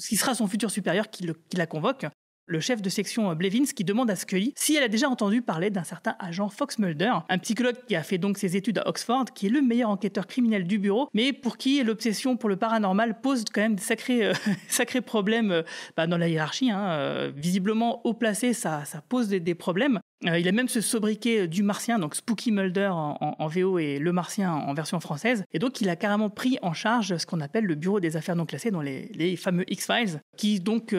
qui sera son futur supérieur qui la convoque. Le chef de section Blevins qui demande à Scully si elle a déjà entendu parler d'un certain agent Fox Mulder, un psychologue qui a fait donc ses études à Oxford, qui est le meilleur enquêteur criminel du bureau, mais pour qui l'obsession pour le paranormal pose quand même des sacrés problèmes dans la hiérarchie. Visiblement haut placé, ça pose des problèmes. Il a même ce sobriquet du Martien, donc Spooky Mulder en VO et le Martien en version française. Et donc, il a carrément pris en charge ce qu'on appelle le bureau des affaires non classées, dans les fameux X-Files, qui donc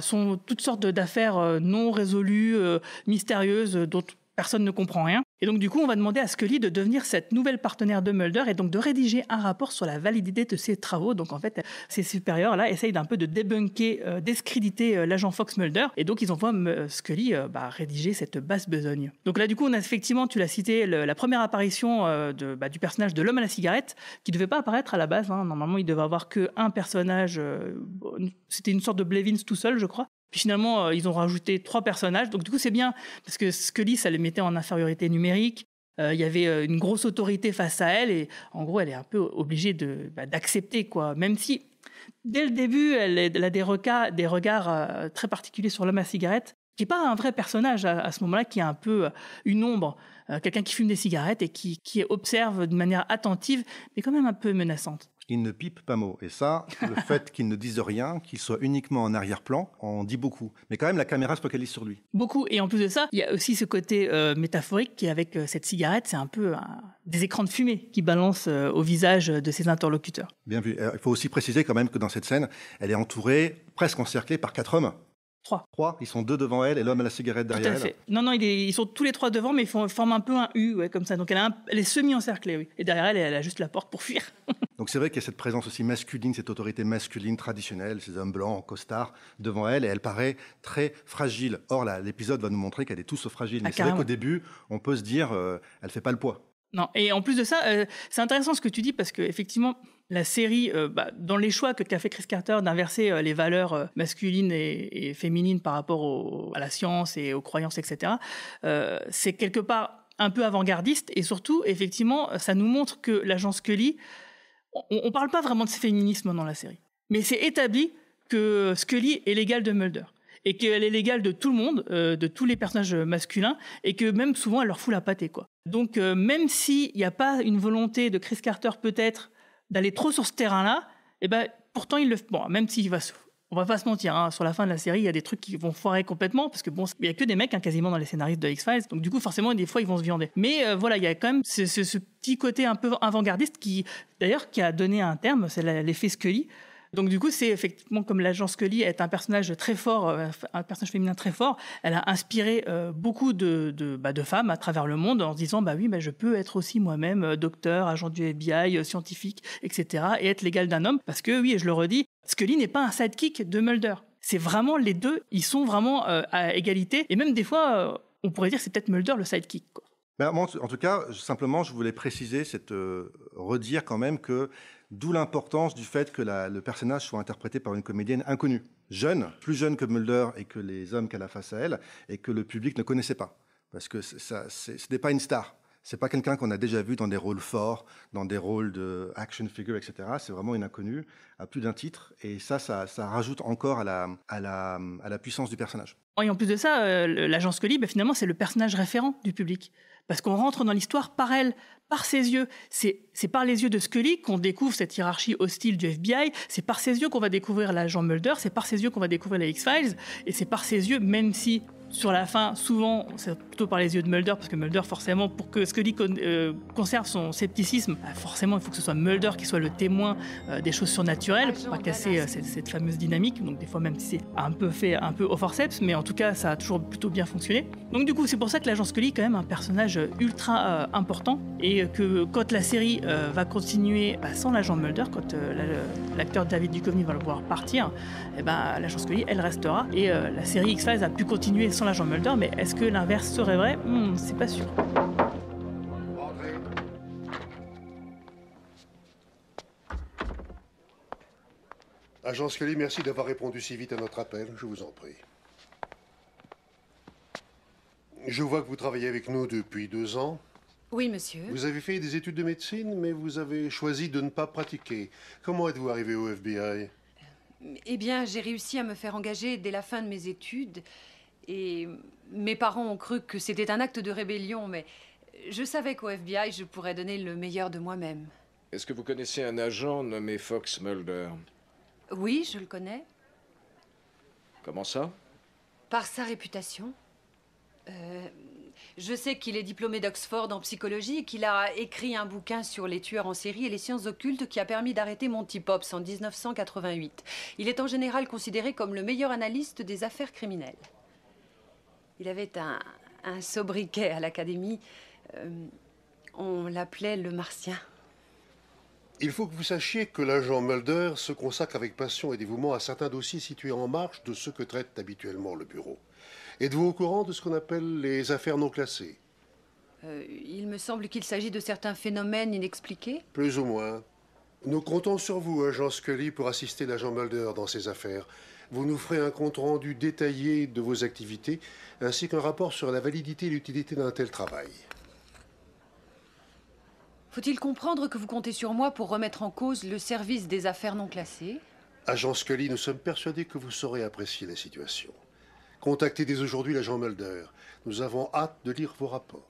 sont toutes sortes d'affaires non résolues, mystérieuses, dont personne ne comprend rien. Et donc, du coup, on va demander à Scully de devenir cette nouvelle partenaire de Mulder et donc de rédiger un rapport sur la validité de ses travaux. Donc, en fait, ses supérieurs-là essayent d'un peu de débunker, discréditer l'agent Fox Mulder. Et donc, ils envoient Scully rédiger cette basse besogne. Donc là, du coup, on a effectivement, tu l'as cité, la première apparition du personnage de l'homme à la cigarette, qui ne devait pas apparaître à la base. Normalement, il devait avoir qu'un personnage. C'était une sorte de Blevins tout seul, je crois. Puis finalement, ils ont rajouté 3 personnages. Donc du coup, c'est bien, parce que Scully, ça les mettait en infériorité numérique. Il y avait une grosse autorité face à elle. Et en gros, elle est un peu obligée d'accepter, quoi. Même si, dès le début, elle a des regards très particuliers sur l'homme à cigarette, qui n'est pas un vrai personnage à ce moment-là, qui est un peu une ombre. Quelqu'un qui fume des cigarettes et qui observe de manière attentive, mais quand même un peu menaçante. Il ne pipe pas mot. Et ça, le fait qu'il ne dise rien, qu'il soit uniquement en arrière-plan, en dit beaucoup. Mais quand même, la caméra se focalise sur lui. Beaucoup. Et en plus de ça, il y a aussi ce côté métaphorique qui, avec cette cigarette, c'est un peu des écrans de fumée qui balancent au visage de ses interlocuteurs. Bien vu. Il faut aussi préciser quand même que dans cette scène, elle est entourée, presque encerclée par 4 hommes. 3. Ils sont 2 devant elle et l'homme à la cigarette derrière elle. Tout à fait. Non, ils sont tous les 3 devant, mais ils forment un peu un U, comme ça. Donc elle est semi-encerclée, oui. Et derrière elle, elle a juste la porte pour fuir. Donc c'est vrai qu'il y a cette présence aussi masculine, cette autorité masculine traditionnelle, ces hommes blancs en costard devant elle, et elle paraît très fragile. Or là, l'épisode va nous montrer qu'elle est tout sauf fragile. Mais c'est vrai qu'au début, on peut se dire, elle fait pas le poids. Non, et en plus de ça, c'est intéressant ce que tu dis, parce qu'effectivement, la série, dans les choix qu'a fait Chris Carter d'inverser les valeurs masculines et féminines par rapport à la science et aux croyances, etc., c'est quelque part un peu avant-gardiste, et surtout, effectivement, ça nous montre que l'agent Scully, on parle pas vraiment de féminisme dans la série, mais c'est établi que Scully est l'égale de Mulder. Et qu'elle est l'égale de tout le monde, de tous les personnages masculins, et que même souvent elle leur fout la pâtée, quoi. Donc même s'il n'y a pas une volonté de Chris Carter peut-être d'aller trop sur ce terrain-là, pourtant il le fait. Bon, même s'il va, on va pas se mentir, sur la fin de la série, il y a des trucs qui vont foirer complètement, parce que il y a que des mecs quasiment dans les scénaristes de X-Files, donc du coup forcément des fois ils vont se viander. Mais il y a quand même ce petit côté un peu avant-gardiste qui a donné un terme, c'est l'effet Scully. Donc du coup, c'est effectivement comme l'agent Scully est un personnage très fort, un personnage féminin très fort. Elle a inspiré beaucoup de femmes à travers le monde en se disant oui, je peux être aussi moi-même docteur, agent du FBI, scientifique, etc. et être l'égal d'un homme. Parce que oui, et je le redis, Scully n'est pas un sidekick de Mulder. C'est vraiment les deux, ils sont vraiment à égalité. Et même des fois, on pourrait dire que c'est peut-être Mulder le sidekick, quoi. Moi, en tout cas, simplement, je voulais préciser, redire quand même que d'où l'importance du fait que le personnage soit interprété par une comédienne inconnue, jeune, plus jeune que Mulder et que les hommes qu'elle a face à elle, et que le public ne connaissait pas. Parce que ce n'est pas une star. C'est pas quelqu'un qu'on a déjà vu dans des rôles forts, dans des rôles de action figure, etc. C'est vraiment une inconnue à plus d'un titre. Et ça rajoute encore à la puissance du personnage. Et en plus de ça, l'agent Scully, finalement, c'est le personnage référent du public. Parce qu'on rentre dans l'histoire par elle, par ses yeux. C'est par les yeux de Scully qu'on découvre cette hiérarchie hostile du FBI. C'est par ses yeux qu'on va découvrir l'agent Mulder. C'est par ses yeux qu'on va découvrir les X-Files. Et c'est par ses yeux, même si... Sur la fin, souvent, c'est plutôt par les yeux de Mulder, parce que Mulder, forcément, pour que Scully conserve son scepticisme, forcément, il faut que ce soit Mulder qui soit le témoin des choses surnaturelles, pour pas casser cette fameuse dynamique. Donc, des fois, même si c'est un peu au forceps, mais en tout cas, ça a toujours plutôt bien fonctionné. Donc, du coup, c'est pour ça que l'agent Scully est quand même un personnage ultra important, et que quand la série va continuer sans l'agent Mulder, quand l'acteur David Duchovny va le voir partir, l'agent Scully, elle restera, et la série X-Files a pu continuer sans l'agent Mulder, mais est-ce que l'inverse serait vrai ? C'est pas sûr. Agent Scully, merci d'avoir répondu si vite à notre appel, je vous en prie. Je vois que vous travaillez avec nous depuis 2 ans. Oui, monsieur. Vous avez fait des études de médecine, mais vous avez choisi de ne pas pratiquer. Comment êtes-vous arrivé au FBI ? Eh bien, j'ai réussi à me faire engager dès la fin de mes études. Et mes parents ont cru que c'était un acte de rébellion, mais je savais qu'au FBI, je pourrais donner le meilleur de moi-même. Est-ce que vous connaissez un agent nommé Fox Mulder? Oui, je le connais. Comment ça? Par sa réputation. Je sais qu'il est diplômé d'Oxford en psychologie et qu'il a écrit un bouquin sur les tueurs en série et les sciences occultes qui a permis d'arrêter Monty Pops en 1988. Il est en général considéré comme le meilleur analyste des affaires criminelles. Il avait un sobriquet à l'académie. On l'appelait le Martien. Il faut que vous sachiez que l'agent Mulder se consacre avec passion et dévouement à certains dossiers situés en marge de ceux que traite habituellement le bureau. Êtes-vous au courant de ce qu'on appelle les affaires non classées? Il me semble qu'il s'agit de certains phénomènes inexpliqués. Plus ou moins. Nous comptons sur vous, agent Scully, pour assister l'agent Mulder dans ces affaires. Vous nous ferez un compte-rendu détaillé de vos activités, ainsi qu'un rapport sur la validité et l'utilité d'un tel travail. Faut-il comprendre que vous comptez sur moi pour remettre en cause le service des affaires non classées? Agent Scully, nous sommes persuadés que vous saurez apprécier la situation. Contactez dès aujourd'hui l'agent Mulder. Nous avons hâte de lire vos rapports.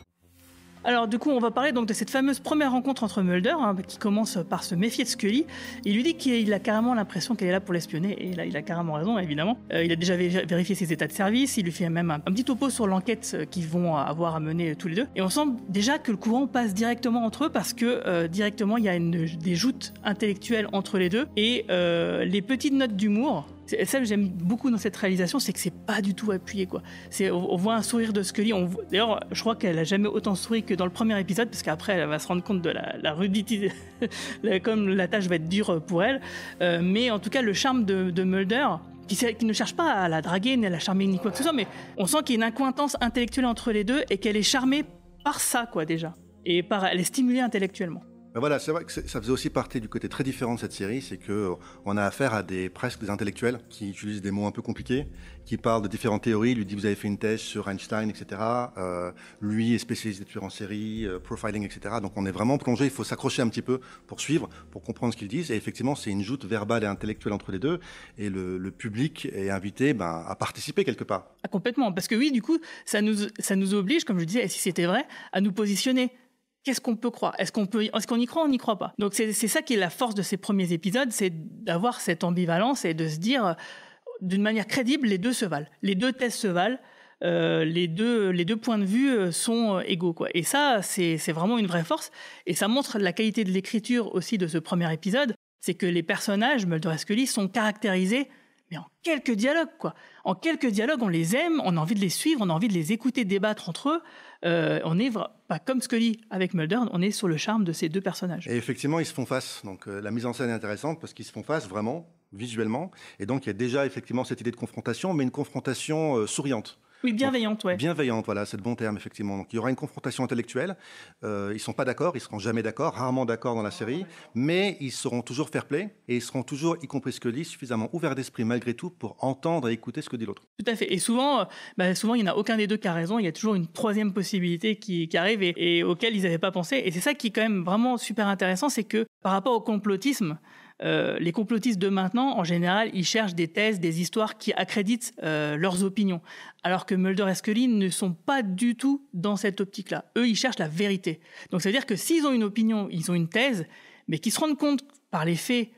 Alors du coup, on va parler donc de cette fameuse première rencontre entre Mulder, qui commence par se méfier de Scully. Il lui dit qu'il a carrément l'impression qu'elle est là pour l'espionner, et là, il a carrément raison, évidemment. Il a déjà vérifié ses états de service, il lui fait même un petit topo sur l'enquête qu'ils vont avoir à mener tous les deux. Et on sent déjà que le courant passe directement entre eux, parce que directement, il y a des joutes intellectuelles entre les deux, et les petites notes d'humour. Ça que j'aime beaucoup dans cette réalisation, c'est que c'est pas du tout appuyé, quoi. On voit un sourire de Scully. D'ailleurs, je crois qu'elle a jamais autant souri que dans le premier épisode, parce qu'après, elle va se rendre compte de la rudité, comme la tâche va être dure pour elle. Mais en tout cas, le charme de Mulder, qui ne cherche pas à la draguer, ni à la charmer, ni quoi que ce soit, mais on sent qu'il y a une accointance intellectuelle entre les deux, et qu'elle est charmée par ça, quoi, déjà. Et elle est stimulée intellectuellement. Voilà, c'est vrai que ça faisait aussi partie du côté très différent de cette série, c'est que on a affaire à presque des intellectuels qui utilisent des mots un peu compliqués, qui parlent de différentes théories. Lui dit vous avez fait une thèse sur Einstein, etc. Lui est spécialiste des tueurs en série, profiling, etc. Donc on est vraiment plongé. Il faut s'accrocher un petit peu pour suivre, pour comprendre ce qu'ils disent. Et effectivement, c'est une joute verbale et intellectuelle entre les deux. Et le public est invité à participer quelque part. Ah, complètement, parce que oui, du coup, ça nous oblige, comme je disais, et si c'était vrai, à nous positionner. Qu'est-ce qu'on peut croire? Est-ce qu'on y croit ou on n'y croit pas? Donc c'est ça qui est la force de ces premiers épisodes, c'est d'avoir cette ambivalence et de se dire, d'une manière crédible, les deux se valent. Les deux thèses se valent. Les deux points de vue sont égaux, quoi. Et ça, c'est vraiment une vraie force. Et ça montre la qualité de l'écriture aussi de ce premier épisode. c'est que les personnages, Mulder et Scully, sont caractérisés mais en quelques dialogues, quoi. En quelques dialogues, on les aime, on a envie de les suivre, on a envie de les écouter débattre entre eux. On n'est pas comme Scully avec Mulder, on est sur le charme de ces deux personnages. Et effectivement, ils se font face. Donc la mise en scène est intéressante parce qu'ils se font face vraiment, visuellement. Et donc il y a déjà effectivement cette idée de confrontation, mais une confrontation souriante. Oui, bienveillante, ouais. Bienveillante, voilà, c'est le bon terme, effectivement. Donc, il y aura une confrontation intellectuelle. Ils ne sont pas d'accord, ils ne seront jamais d'accord, rarement d'accord dans la série, mais ils sauront toujours fair play et ils seront toujours, y compris Scully, suffisamment ouverts d'esprit malgré tout pour entendre et écouter ce que dit l'autre. Tout à fait. Et souvent, il n'y en a aucun des deux qui a raison. Il y a toujours une troisième possibilité qui arrive et auquel ils n'avaient pas pensé. Et c'est ça qui est quand même vraiment super intéressant, c'est que par rapport au complotisme, les complotistes de maintenant, en général, ils cherchent des thèses, des histoires qui accréditent leurs opinions. Alors que Mulder et Scully ne sont pas du tout dans cette optique-là. Eux, ils cherchent la vérité. Donc, ça veut dire que s'ils ont une opinion, ils ont une thèse, mais qu'ils se rendent compte par les faits,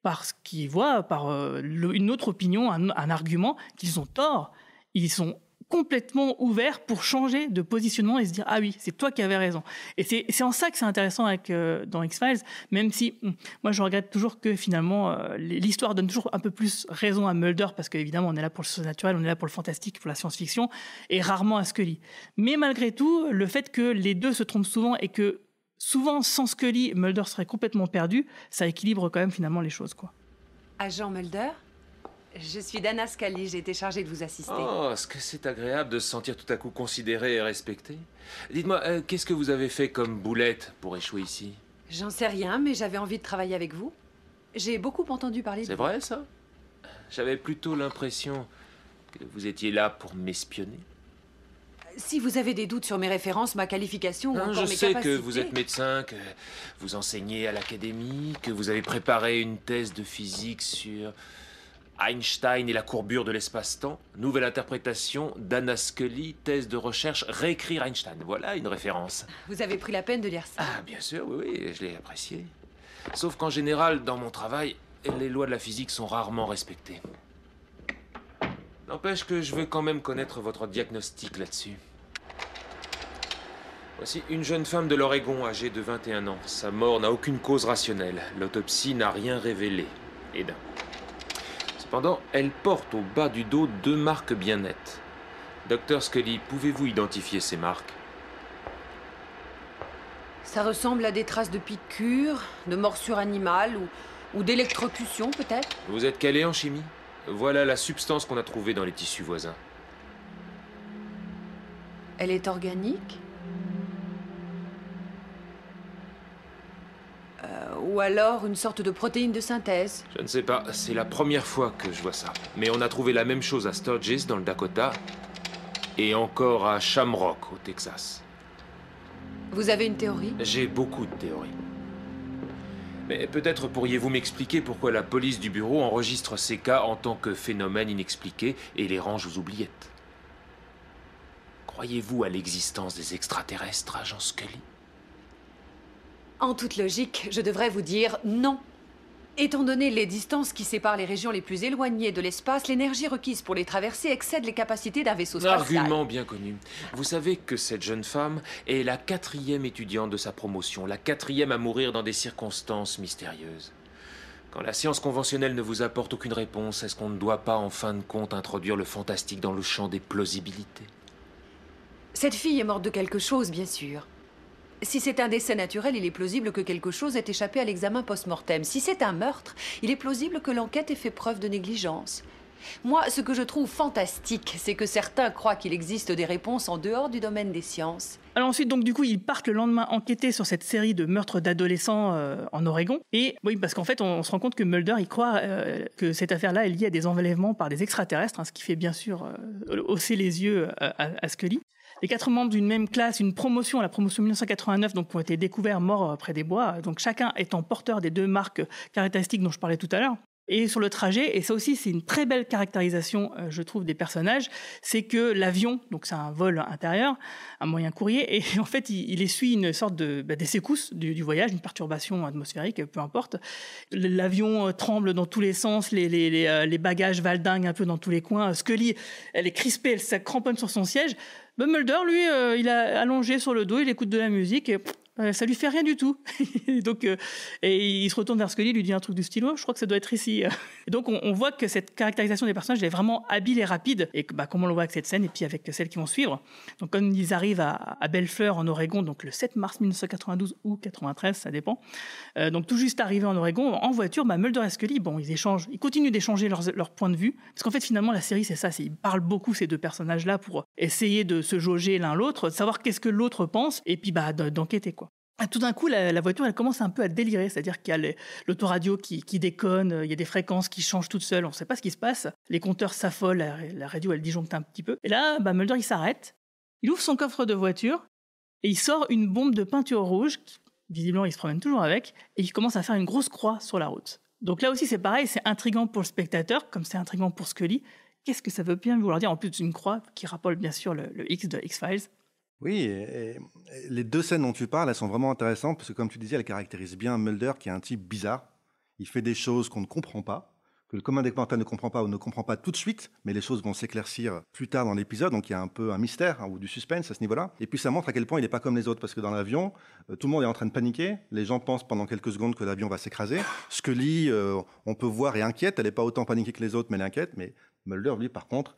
par ce qu'ils voient, par une autre opinion, un argument, qu'ils ont tort, ils sont complètement ouverts pour changer de positionnement et se dire « Ah oui, c'est toi qui avais raison ». Et c'est en ça que c'est intéressant dans X-Files, même si moi je regrette toujours que finalement l'histoire donne toujours un peu plus raison à Mulder, parce qu'évidemment on est là pour le surnaturel, on est là pour le fantastique, pour la science-fiction, et rarement à Scully. Mais malgré tout, le fait que les deux se trompent souvent et que souvent sans Scully, Mulder serait complètement perdu, ça équilibre quand même finalement les choses, quoi. Agent Mulder ? Je suis Dana Scully, j'ai été chargée de vous assister. Oh, est-ce que c'est agréable de se sentir tout à coup considéré et respecté? Dites-moi, qu'est-ce que vous avez fait comme boulette pour échouer ici? J'en sais rien, mais j'avais envie de travailler avec vous. J'ai beaucoup entendu parler de vous. C'est vrai, ça? J'avais plutôt l'impression que vous étiez là pour m'espionner. Si vous avez des doutes sur mes références, ma qualification ou encore mes capacités... Je sais que vous êtes médecin, que vous enseignez à l'académie, que vous avez préparé une thèse de physique sur... Einstein et la courbure de l'espace-temps, nouvelle interprétation d'Anna Scully, thèse de recherche, réécrire Einstein. Voilà une référence. Vous avez pris la peine de lire ça? Ah, bien sûr, oui, je l'ai apprécié. Sauf qu'en général, dans mon travail, les lois de la physique sont rarement respectées. N'empêche que je veux quand même connaître votre diagnostic là-dessus. Voici une jeune femme de l'Oregon, âgée de 21 ans. Sa mort n'a aucune cause rationnelle. L'autopsie n'a rien révélé. Et d'un. Cependant, elle porte au bas du dos 2 marques bien nettes. Docteur Scully, pouvez-vous identifier ces marques? Ça ressemble à des traces de piqûres, de morsures animales ou d'électrocution peut-être. Vous êtes calé en chimie? Voilà la substance qu'on a trouvée dans les tissus voisins. Elle est organique? Ou alors une sorte de protéine de synthèse? Je ne sais pas, c'est la première fois que je vois ça. Mais on a trouvé la même chose à Sturgis, dans le Dakota, et encore à Shamrock, au Texas. Vous avez une théorie? J'ai beaucoup de théories. Mais peut-être pourriez-vous m'expliquer pourquoi la police du bureau enregistre ces cas en tant que phénomènes inexpliqués et les range aux oubliettes? Croyez-vous à l'existence des extraterrestres, agent Scully? En toute logique, je devrais vous dire non. Étant donné les distances qui séparent les régions les plus éloignées de l'espace, l'énergie requise pour les traverser excède les capacités d'un vaisseau spatial. Argument bien connu. Vous savez que cette jeune femme est la 4e étudiante de sa promotion, la 4e à mourir dans des circonstances mystérieuses. Quand la science conventionnelle ne vous apporte aucune réponse, est-ce qu'on ne doit pas en fin de compte introduire le fantastique dans le champ des plausibilités? Cette fille est morte de quelque chose, bien sûr. Si c'est un décès naturel, il est plausible que quelque chose ait échappé à l'examen post-mortem. Si c'est un meurtre, il est plausible que l'enquête ait fait preuve de négligence. Moi, ce que je trouve fantastique, c'est que certains croient qu'il existe des réponses en dehors du domaine des sciences. Alors ensuite, donc du coup, ils partent le lendemain enquêter sur cette série de meurtres d'adolescents en Oregon. Et oui, parce qu'en fait, on se rend compte que Mulder, il croit que cette affaire-là est liée à des enlèvements par des extraterrestres, ce qui fait bien sûr hausser les yeux à Scully. Les 4 membres d'une même classe, une promotion, la promotion 1989, donc, ont été découverts morts près des bois, donc chacun étant porteur des 2 marques caractéristiques dont je parlais tout à l'heure. Et sur le trajet, et ça aussi c'est une très belle caractérisation, je trouve, des personnages, c'est que l'avion, donc c'est un vol intérieur, un moyen courrier, et en fait il essuie une sorte des secousses du voyage, une perturbation atmosphérique, peu importe. L'avion tremble dans tous les sens, les bagages valdinguent un peu dans tous les coins. Scully, elle est crispée, elle se cramponne sur son siège. Mulder, lui, il a allongé sur le dos, il écoute de la musique et Ça lui fait rien du tout. Donc, et il se retourne vers Scully, lui dit un truc du style, je crois que ça doit être ici. Et donc on voit que cette caractérisation des personnages est vraiment habile et rapide, et comme on le voit avec cette scène et puis avec celles qui vont suivre. Donc quand ils arrivent à Bellefleur en Oregon, donc le 7 mars 1992 ou 93, ça dépend. Donc tout juste arrivés en Oregon, en voiture, Mulder et Scully, ils continuent d'échanger leur point de vue, parce qu'en fait finalement la série c'est ça, ils parlent beaucoup ces deux personnages-là pour essayer de se jauger l'un l'autre, de savoir qu'est-ce que l'autre pense, et puis d'enquêter quoi. Tout d'un coup, la voiture, elle commence un peu à délirer, c'est-à-dire qu'il y a l'autoradio qui déconne, il y a des fréquences qui changent toutes seules, on ne sait pas ce qui se passe, les compteurs s'affolent, la radio, elle disjoncte un petit peu. Et là, Mulder, il s'arrête, il ouvre son coffre de voiture, et il sort une bombe de peinture rouge, visiblement, il se promène toujours avec, et il commence à faire une grosse croix sur la route. Donc là aussi, c'est pareil, c'est intriguant pour le spectateur, comme c'est intriguant pour Scully. Qu'est-ce que ça veut bien vouloir dire, en plus d'une croix qui rappelle bien sûr le X de X-Files. Oui, et les deux scènes dont tu parles, elles sont vraiment intéressantes parce que, comme tu disais, elles caractérisent bien Mulder, qui est un type bizarre. Il fait des choses qu'on ne comprend pas, que le commun des mortels ne comprend pas ou ne comprend pas tout de suite, mais les choses vont s'éclaircir plus tard dans l'épisode, donc il y a un peu un mystère ou du suspense à ce niveau-là. Et puis ça montre à quel point il n'est pas comme les autres, parce que dans l'avion, tout le monde est en train de paniquer, les gens pensent pendant quelques secondes que l'avion va s'écraser. Scully, on peut voir, est inquiète, elle n'est pas autant paniquée que les autres, mais elle est inquiète, mais Mulder, lui, par contre,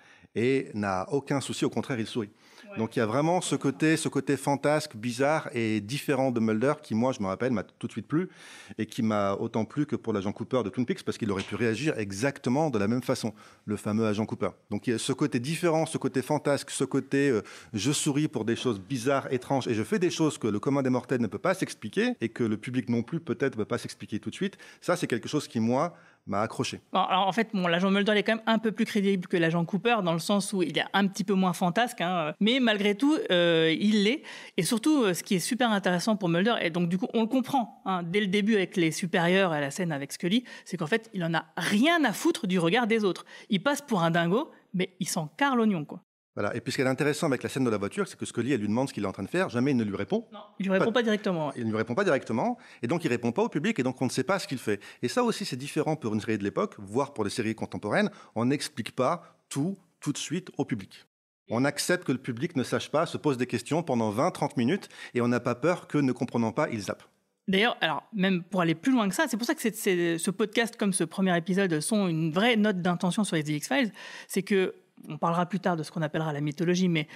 n'a aucun souci, au contraire, il sourit. Ouais. Donc il y a vraiment ce côté fantasque, bizarre et différent de Mulder qui, moi, je me rappelle, m'a tout de suite plu et qui m'a autant plu que pour l'agent Cooper de Twin Peaks parce qu'il aurait pu réagir exactement de la même façon, le fameux agent Cooper. Donc il y a ce côté différent, ce côté fantasque, ce côté je souris pour des choses bizarres, étranges et je fais des choses que le commun des mortels ne peut pas s'expliquer et que le public non plus peut-être ne peut pas s'expliquer tout de suite. Ça, c'est quelque chose qui, moi, m'a accroché. Alors, en fait, l'agent Mulder est quand même un peu plus crédible que l'agent Cooper dans le sens où il est un petit peu moins fantasque, mais malgré tout, il l'est. Et surtout, ce qui est super intéressant pour Mulder, et donc du coup, on le comprend dès le début avec les supérieurs et la scène avec Scully, c'est qu'en fait, il en a rien à foutre du regard des autres. Il passe pour un dingo, mais il s'en carre l'oignon, quoi. Voilà. Et puis ce qui est intéressant avec la scène de la voiture, c'est que Scully, elle lui demande ce qu'il est en train de faire. Jamais il ne lui répond. Non, il ne lui répond pas directement. Il ne lui répond pas directement. Et donc, il ne répond pas au public. Et donc, on ne sait pas ce qu'il fait. Et ça aussi, c'est différent pour une série de l'époque, voire pour des séries contemporaines. On n'explique pas tout de suite au public. On accepte que le public ne sache pas, se pose des questions pendant 20-30 minutes. Et on n'a pas peur que, ne comprenant pas, il zappe. D'ailleurs, alors même pour aller plus loin que ça, c'est pour ça que ce podcast, comme ce premier épisode, sont une vraie note d'intention sur les The X-Files. C'est que on parlera plus tard de ce qu'on appellera la mythologie, mais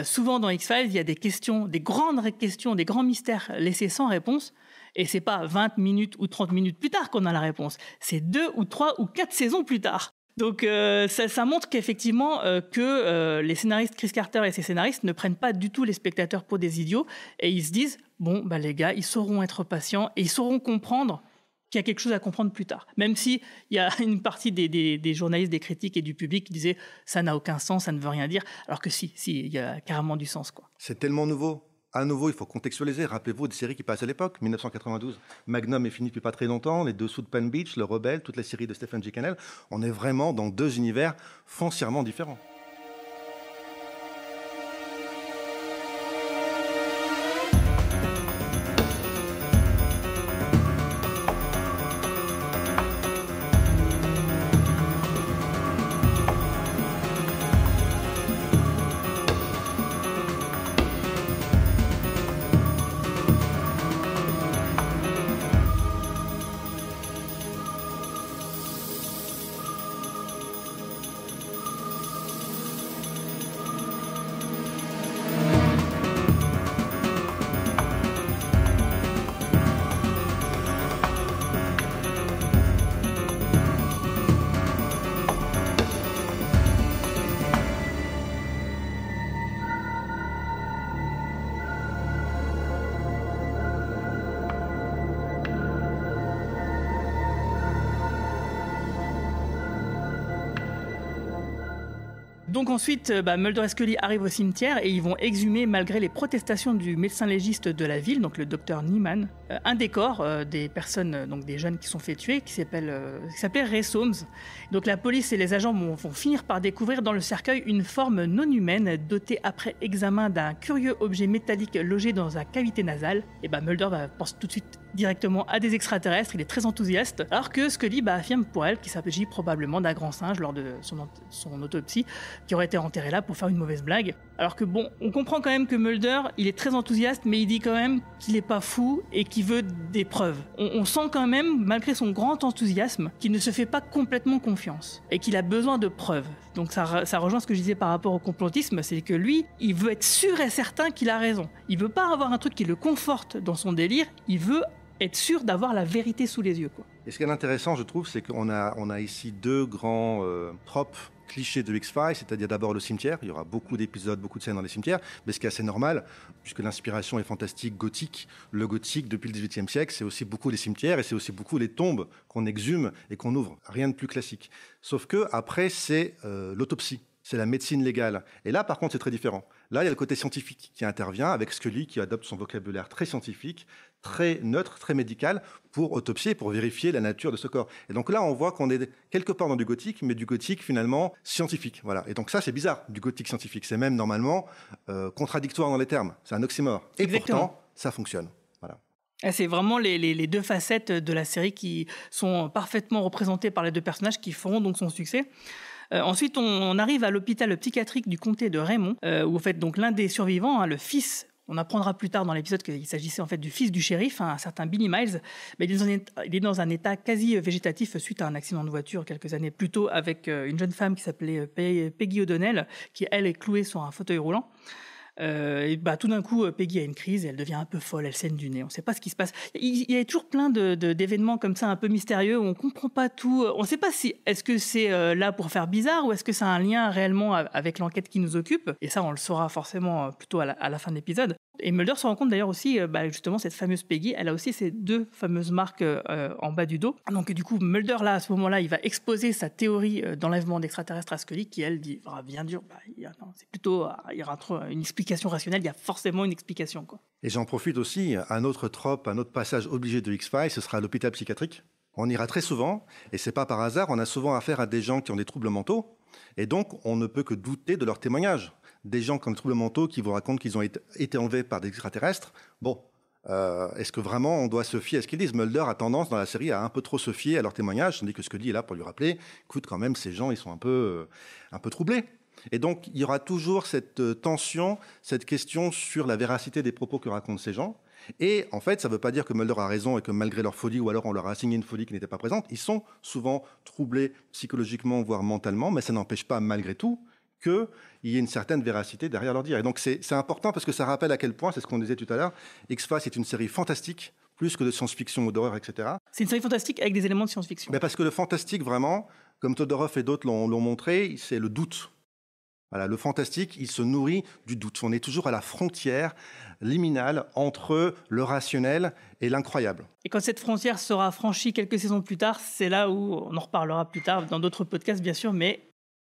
souvent dans X-Files, il y a des questions, des grandes questions, des grands mystères laissés sans réponse, et c'est pas 20 minutes ou 30 minutes plus tard qu'on a la réponse, c'est 2 ou 3 ou 4 saisons plus tard. Donc ça montre qu'effectivement que les scénaristes, Chris Carter et ses scénaristes ne prennent pas du tout les spectateurs pour des idiots, et ils se disent, bon, les gars, ils sauront être patients, et ils sauront comprendre qu'il y a quelque chose à comprendre plus tard. Même s'il y a une partie des journalistes, des critiques et du public qui disaient « ça n'a aucun sens, ça ne veut rien dire », alors que si, il y a carrément du sens, quoi. C'est tellement nouveau. À nouveau, il faut contextualiser. Rappelez-vous des séries qui passaient à l'époque, 1992. Magnum est fini depuis pas très longtemps, Les Dessous de Palm Beach, Le Rebelle, toutes les séries de Stephen J. Cannell. On est vraiment dans deux univers foncièrement différents. Donc ensuite, Mulder et Scully arrivent au cimetière et ils vont exhumer, malgré les protestations du médecin légiste de la ville, donc le docteur Nieman, un des corps des personnes, donc des jeunes qui sont fait tuer, qui s'appelait Ray Soames. Donc la police et les agents vont finir par découvrir dans le cercueil une forme non humaine, dotée après examen d'un curieux objet métallique logé dans sa cavité nasale. Et Mulder pense tout de suite directement à des extraterrestres, il est très enthousiaste, alors que Scully affirme pour elle qu'il s'agit probablement d'un grand singe lors de son autopsie, qui aurait été enterré là pour faire une mauvaise blague. Alors que bon, on comprend quand même que Mulder, il est très enthousiaste, mais il dit quand même qu'il est pas fou et qu'il veut des preuves. On sent quand même, malgré son grand enthousiasme, qu'il ne se fait pas complètement confiance et qu'il a besoin de preuves. Donc ça rejoint ce que je disais par rapport au complotisme, c'est que lui, il veut être sûr et certain qu'il a raison. Il veut pas avoir un truc qui le conforte dans son délire, il veut être sûr d'avoir la vérité sous les yeux, quoi. Et ce qui est intéressant, je trouve, c'est qu'on a ici deux grands tropes clichés de X-Files, c'est-à-dire d'abord le cimetière. Il y aura beaucoup d'épisodes, beaucoup de scènes dans les cimetières, mais ce qui est assez normal, puisque l'inspiration est fantastique, gothique. Le gothique, depuis le XVIIIe siècle, c'est aussi beaucoup les cimetières et c'est aussi beaucoup les tombes qu'on exhume et qu'on ouvre. Rien de plus classique. Sauf que après, c'est l'autopsie. C'est la médecine légale. Et là, par contre, c'est très différent. Là, il y a le côté scientifique qui intervient avec Scully qui adopte son vocabulaire très scientifique, très neutre, très médical pour autopsier, pour vérifier la nature de ce corps. Et donc là, on voit qu'on est quelque part dans du gothique, mais du gothique finalement scientifique. Voilà. Et donc ça, c'est bizarre, du gothique scientifique. C'est même normalement contradictoire dans les termes. C'est un oxymore. Et exactement. Pourtant, ça fonctionne. Voilà. C'est vraiment les deux facettes de la série qui sont parfaitement représentées par les deux personnages qui feront donc son succès. Ensuite, on arrive à l'hôpital psychiatrique du comté de Raymond, où en fait, donc, l'un des survivants, le fils, on apprendra plus tard dans l'épisode qu'il s'agissait en fait du fils du shérif, un certain Billy Miles, mais il est dans un état quasi végétatif suite à un accident de voiture quelques années plus tôt avec une jeune femme qui s'appelait Peggy O'Donnell, qui elle est clouée sur un fauteuil roulant. Tout d'un coup, Peggy a une crise et elle devient un peu folle, elle saigne du nez. On ne sait pas ce qui se passe. Il y a toujours plein d'événements comme ça un peu mystérieux où on ne comprend pas tout. On ne sait pas si est-ce que c'est là pour faire bizarre ou est-ce que ça a un lien réellement avec l'enquête qui nous occupe. Et ça, on le saura forcément plutôt à la fin de l'épisode. Et Mulder se rend compte d'ailleurs aussi, justement, cette fameuse Peggy, elle a aussi ces deux fameuses marques en bas du dos. Donc du coup, Mulder, là, à ce moment-là, il va exposer sa théorie d'enlèvement d'extraterrestres à Scully, qui, elle, dit, bien dur, c'est plutôt, il y aura une explication rationnelle, il y a forcément une explication, quoi. Et j'en profite aussi, un autre trope, un autre passage obligé de X-Files, ce sera à l'hôpital psychiatrique. On ira très souvent, et c'est pas par hasard, on a souvent affaire à des gens qui ont des troubles mentaux, et donc on ne peut que douter de leur témoignage. Des gens qui ont des troubles mentaux qui vous racontent qu'ils ont été enlevés par des extraterrestres. Bon, est-ce que vraiment on doit se fier à ce qu'ils disent? Mulder a tendance dans la série à un peu trop se fier à leur témoignage, tandis que Scully est là pour lui rappeler, écoute, quand même, ces gens, ils sont un peu troublés. Et donc, il y aura toujours cette tension, cette question sur la véracité des propos que racontent ces gens. Et en fait, ça ne veut pas dire que Mulder a raison et que malgré leur folie, ou alors on leur a assigné une folie qui n'était pas présente, ils sont souvent troublés psychologiquement, voire mentalement, mais ça n'empêche pas, malgré tout, qu'il y ait une certaine véracité derrière leur dire. Et donc, c'est important parce que ça rappelle à quel point, c'est ce qu'on disait tout à l'heure, X-Files est une série fantastique, plus que de science-fiction ou d'horreur, etc. C'est une série fantastique avec des éléments de science-fiction. Mais parce que le fantastique, vraiment, comme Todorov et d'autres l'ont montré, c'est le doute. Voilà, le fantastique, il se nourrit du doute. On est toujours à la frontière liminale entre le rationnel et l'incroyable. Et quand cette frontière sera franchie quelques saisons plus tard, c'est là où on en reparlera plus tard, dans d'autres podcasts, bien sûr, mais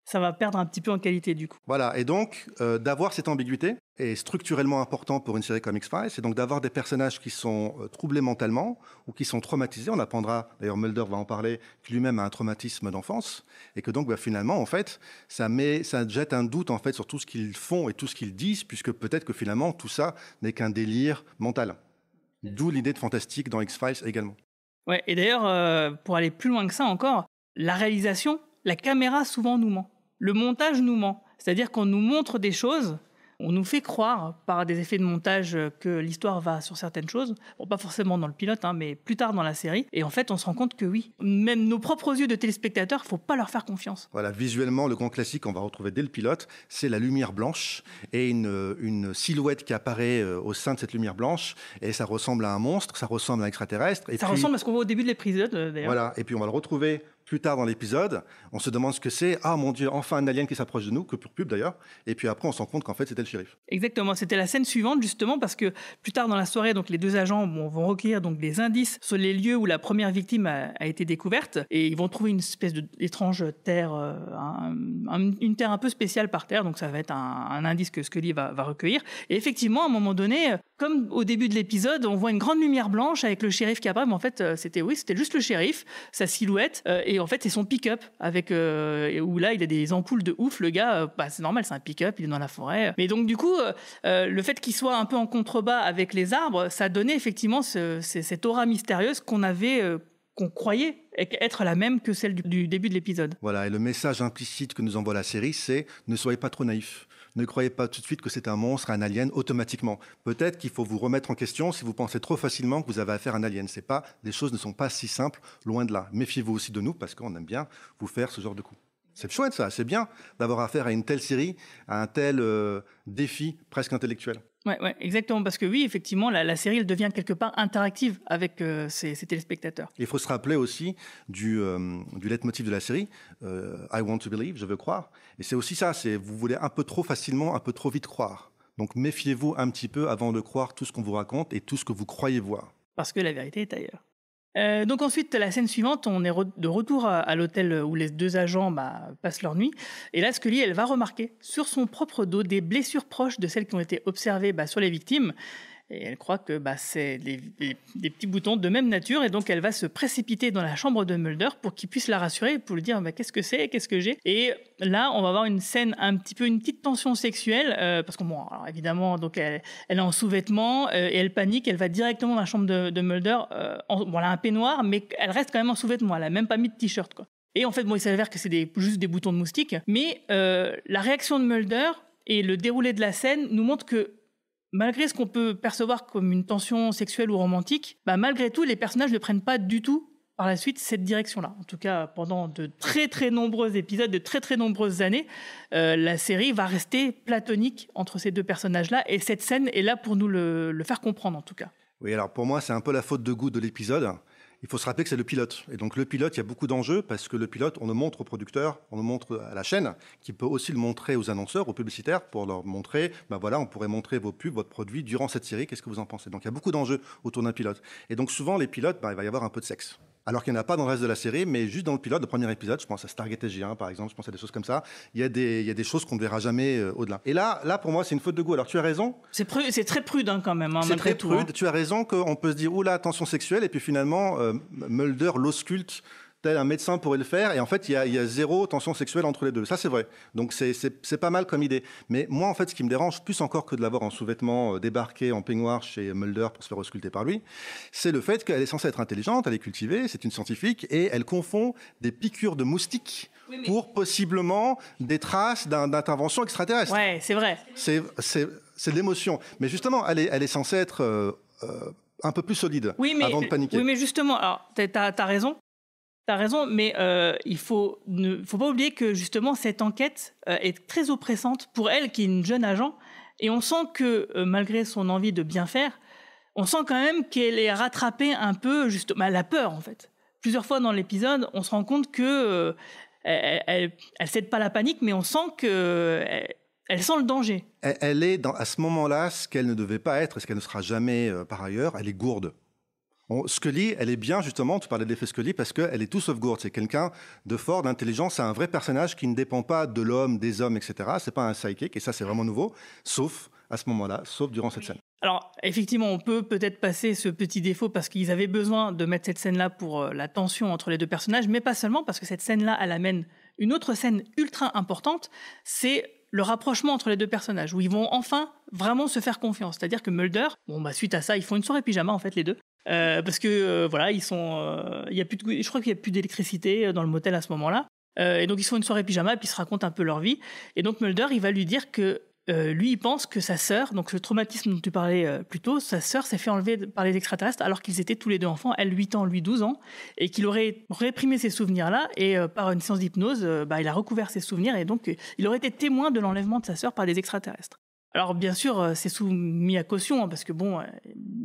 ça va perdre un petit peu en qualité du coup. Voilà, et donc d'avoir cette ambiguïté est structurellement important pour une série comme X-Files, c'est donc d'avoir des personnages qui sont troublés mentalement ou qui sont traumatisés. On apprendra, d'ailleurs Mulder va en parler, que lui-même a un traumatisme d'enfance et que donc finalement, en fait, ça jette un doute en fait sur tout ce qu'ils font et tout ce qu'ils disent, puisque peut-être que finalement tout ça n'est qu'un délire mental. D'où l'idée de fantastique dans X-Files également. Ouais, et d'ailleurs, pour aller plus loin que ça encore, la réalisation, la caméra souvent nous ment. Le montage nous ment. C'est-à-dire qu'on nous montre des choses, on nous fait croire par des effets de montage que l'histoire va sur certaines choses. Bon, pas forcément dans le pilote, mais plus tard dans la série. Et en fait, on se rend compte que oui, même nos propres yeux de téléspectateurs, il ne faut pas leur faire confiance. Voilà, visuellement, le grand classique qu'on va retrouver dès le pilote, c'est la lumière blanche et une silhouette qui apparaît au sein de cette lumière blanche. Et ça ressemble à un monstre, ça ressemble à un extraterrestre. Et ça ressemble à ce qu'on voit au début de l'épisode, d'ailleurs. Voilà, et puis on va le retrouver plus tard dans l'épisode, on se demande ce que c'est. Ah mon Dieu, enfin un alien qui s'approche de nous, que pour pub d'ailleurs. Et puis après, on se rend compte qu'en fait, c'était le shérif. Exactement, c'était la scène suivante justement parce que plus tard dans la soirée, donc les deux agents vont recueillir donc des indices sur les lieux où la première victime a été découverte et ils vont trouver une espèce d'étrange terre, une terre un peu spéciale par terre. Donc ça va être un indice que Scully va recueillir. Et effectivement, à un moment donné, comme au début de l'épisode, on voit une grande lumière blanche avec le shérif qui apparaît. Mais en fait, c'était juste le shérif, sa silhouette. Et en fait c'est son pick-up avec où là il a des ampoules de ouf, le gars. C'est normal, c'est un pick-up, il est dans la forêt. Mais donc du coup, le fait qu'il soit un peu en contrebas avec les arbres, ça donnait effectivement cette aura mystérieuse qu'on croyait être la même que celle du début de l'épisode. Voilà, et le message implicite que nous envoie la série, c'est ne soyez pas trop naïfs. Ne croyez pas tout de suite que c'est un monstre, un alien, automatiquement. Peut-être qu'il faut vous remettre en question si vous pensez trop facilement que vous avez affaire à un alien. Les choses ne sont pas si simples, loin de là. Méfiez-vous aussi de nous, parce qu'on aime bien vous faire ce genre de coup. C'est chouette ça, c'est bien d'avoir affaire à une telle série, à un tel défi presque intellectuel. Ouais, exactement, parce que oui, effectivement, la série, elle devient quelque part interactive avec ses téléspectateurs. Il faut se rappeler aussi du leitmotiv de la série, I want to believe, je veux croire. Et c'est aussi ça, vous voulez un peu trop facilement, un peu trop vite croire. Donc méfiez-vous un petit peu avant de croire tout ce qu'on vous raconte et tout ce que vous croyez voir. Parce que la vérité est ailleurs. Donc ensuite, la scène suivante, on est de retour à l'hôtel où les deux agents passent leur nuit. Et là, Scully, elle va remarquer sur son propre dos des blessures proches de celles qui ont été observées sur les victimes. Et elle croit que c'est des petits boutons de même nature. Et donc, elle va se précipiter dans la chambre de Mulder pour qu'il puisse la rassurer, pour lui dire qu'est-ce que c'est, qu'est-ce que j'ai. Et là, on va avoir une scène un petit peu, une petite tension sexuelle. Parce que, alors, évidemment, donc elle est en sous-vêtements et elle panique. Elle va directement dans la chambre de Mulder. Elle a un peignoir, mais elle reste quand même en sous-vêtements. Elle n'a même pas mis de t-shirt, quoi. Et en fait, il s'avère que c'est juste des boutons de moustique. Mais la réaction de Mulder et le déroulé de la scène nous montrent que malgré ce qu'on peut percevoir comme une tension sexuelle ou romantique, malgré tout, les personnages ne prennent pas du tout par la suite cette direction-là. En tout cas, pendant de très très nombreux épisodes, de très très nombreuses années, la série va rester platonique entre ces deux personnages-là, et cette scène est là pour nous le faire comprendre, en tout cas. Oui, alors pour moi, c'est un peu la faute de goût de l'épisode. Il faut se rappeler que c'est le pilote. Et donc le pilote, il y a beaucoup d'enjeux parce que le pilote, on le montre aux producteurs, on le montre à la chaîne, qui peut aussi le montrer aux annonceurs, aux publicitaires, pour leur montrer, on pourrait montrer vos pubs, votre produit durant cette série, qu'est-ce que vous en pensez? Donc il y a beaucoup d'enjeux autour d'un pilote. Et donc souvent, les pilotes, il va y avoir un peu de sexe. Alors qu'il n'y en a pas dans le reste de la série, mais juste dans le pilote, le premier épisode, je pense à Stargate SG1 par exemple, je pense à des choses comme ça, il y a des choses qu'on ne verra jamais au-delà. Et là, pour moi, c'est une faute de goût. Alors tu as raison. C'est très prude quand même. C'est très prude. Tu as raison qu'on peut se dire, oula, tension sexuelle, et puis finalement, Mulder l'ausculte tel un médecin pourrait le faire, et en fait, il y a zéro tension sexuelle entre les deux. Ça, c'est vrai. Donc, c'est pas mal comme idée. Mais moi, en fait, ce qui me dérange, plus encore que de l'avoir en sous-vêtements, débarqué en peignoir chez Mulder pour se faire ausculter par lui, c'est le fait qu'elle est censée être intelligente, elle est cultivée, c'est une scientifique, et elle confond des piqûres de moustiques pour possiblement des traces d'intervention extraterrestre. Ouais, c'est vrai. C'est de l'émotion. Mais justement, elle est censée être un peu plus solide avant de paniquer. Oui, mais justement, alors, t'as raison. T'as raison, mais il faut pas oublier que justement cette enquête est très oppressante pour elle, qui est une jeune agent, et on sent que malgré son envie de bien faire, on sent quand même qu'elle est rattrapée un peu, elle a peur en fait. Plusieurs fois dans l'épisode, on se rend compte que elle cède pas à la panique, mais on sent que elle sent le danger. Elle est à ce moment-là ce qu'elle ne devait pas être, et ce qu'elle ne sera jamais par ailleurs. Elle est gourde. Scully, elle est bien, justement, tu parlais de l'effet Scully, parce qu'elle est tout sauf gourde. C'est quelqu'un de fort, d'intelligent, c'est un vrai personnage qui ne dépend pas de l'homme, des hommes, etc. C'est pas un sidekick, et ça, c'est vraiment nouveau, sauf à ce moment-là, sauf durant cette scène. Alors, effectivement, on peut peut-être passer ce petit défaut parce qu'ils avaient besoin de mettre cette scène-là pour la tension entre les deux personnages, mais pas seulement, parce que cette scène-là, elle amène une autre scène ultra importante, c'est le rapprochement entre les deux personnages, où ils vont enfin vraiment se faire confiance. C'est-à-dire que Mulder, suite à ça, ils font une soirée pyjama, en fait, les deux. Parce que ils sont, je crois qu'il n'y a plus d'électricité dans le motel à ce moment-là, et donc ils se font une soirée pyjama et puis ils se racontent un peu leur vie. Et donc Mulder, il va lui dire que lui, il pense que sa sœur, donc le traumatisme dont tu parlais plus tôt, sa sœur s'est fait enlever par les extraterrestres alors qu'ils étaient tous les deux enfants, elle 8 ans, lui 12 ans, et qu'il aurait réprimé ces souvenirs-là, et par une séance d'hypnose, il a recouvert ses souvenirs, et donc il aurait été témoin de l'enlèvement de sa sœur par des extraterrestres. Alors bien sûr, c'est soumis à caution, parce que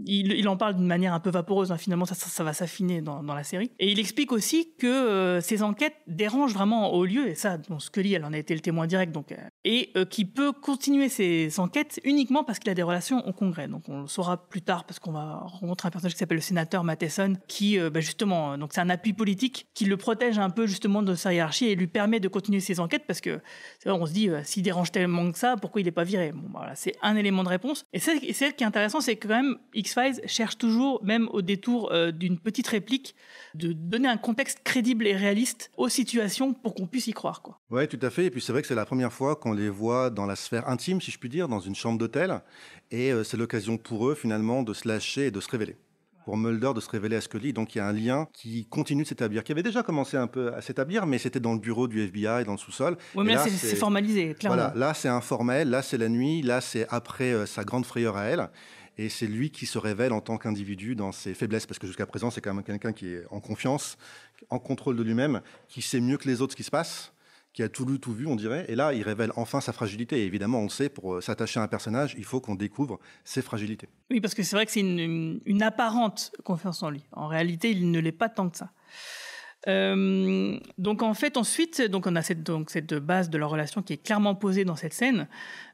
il en parle d'une manière un peu vaporeuse, finalement ça va s'affiner dans la série. Et il explique aussi que ces enquêtes dérangent vraiment au lieu, et ça, Scully, elle en a été le témoin direct, donc et qui peut continuer ses enquêtes uniquement parce qu'il a des relations au Congrès. Donc on le saura plus tard parce qu'on va rencontrer un personnage qui s'appelle le sénateur Matheson qui, justement, donc c'est un appui politique qui le protège un peu justement de sa hiérarchie et lui permet de continuer ses enquêtes parce que c'est vrai, on se dit s'il dérange tellement que ça, pourquoi il n'est pas viré? Bon, voilà, c'est un élément de réponse. Et c'est ce qui est intéressant, c'est que quand même X-Files cherche toujours, même au détour d'une petite réplique, de donner un contexte crédible et réaliste aux situations pour qu'on puisse y croire, quoi. Oui, tout à fait. Et puis c'est vrai que c'est la première fois qu'on les voit dans la sphère intime, si je puis dire, dans une chambre d'hôtel. Et c'est l'occasion pour eux, finalement, de se lâcher et de se révéler. Pour Mulder de se révéler à Scully. Donc il y a un lien qui continue de s'établir, qui avait déjà commencé un peu à s'établir, mais c'était dans le bureau du FBI, dans le sous-sol. Oui, mais là, c'est formalisé, clairement. Voilà, là, c'est informel, là, c'est la nuit, là, c'est après sa grande frayeur à elle. Et c'est lui qui se révèle en tant qu'individu dans ses faiblesses, parce que jusqu'à présent, c'est quand même quelqu'un qui est en confiance, en contrôle de lui-même, qui sait mieux que les autres ce qui se passe, qui a tout lu, tout vu, on dirait. Et là, il révèle enfin sa fragilité. Et évidemment, on le sait, pour s'attacher à un personnage, il faut qu'on découvre ses fragilités. Oui, parce que c'est vrai que c'est une apparente confiance en lui. En réalité, il ne l'est pas tant que ça. Donc en fait ensuite donc on a cette base de leur relation qui est clairement posée dans cette scène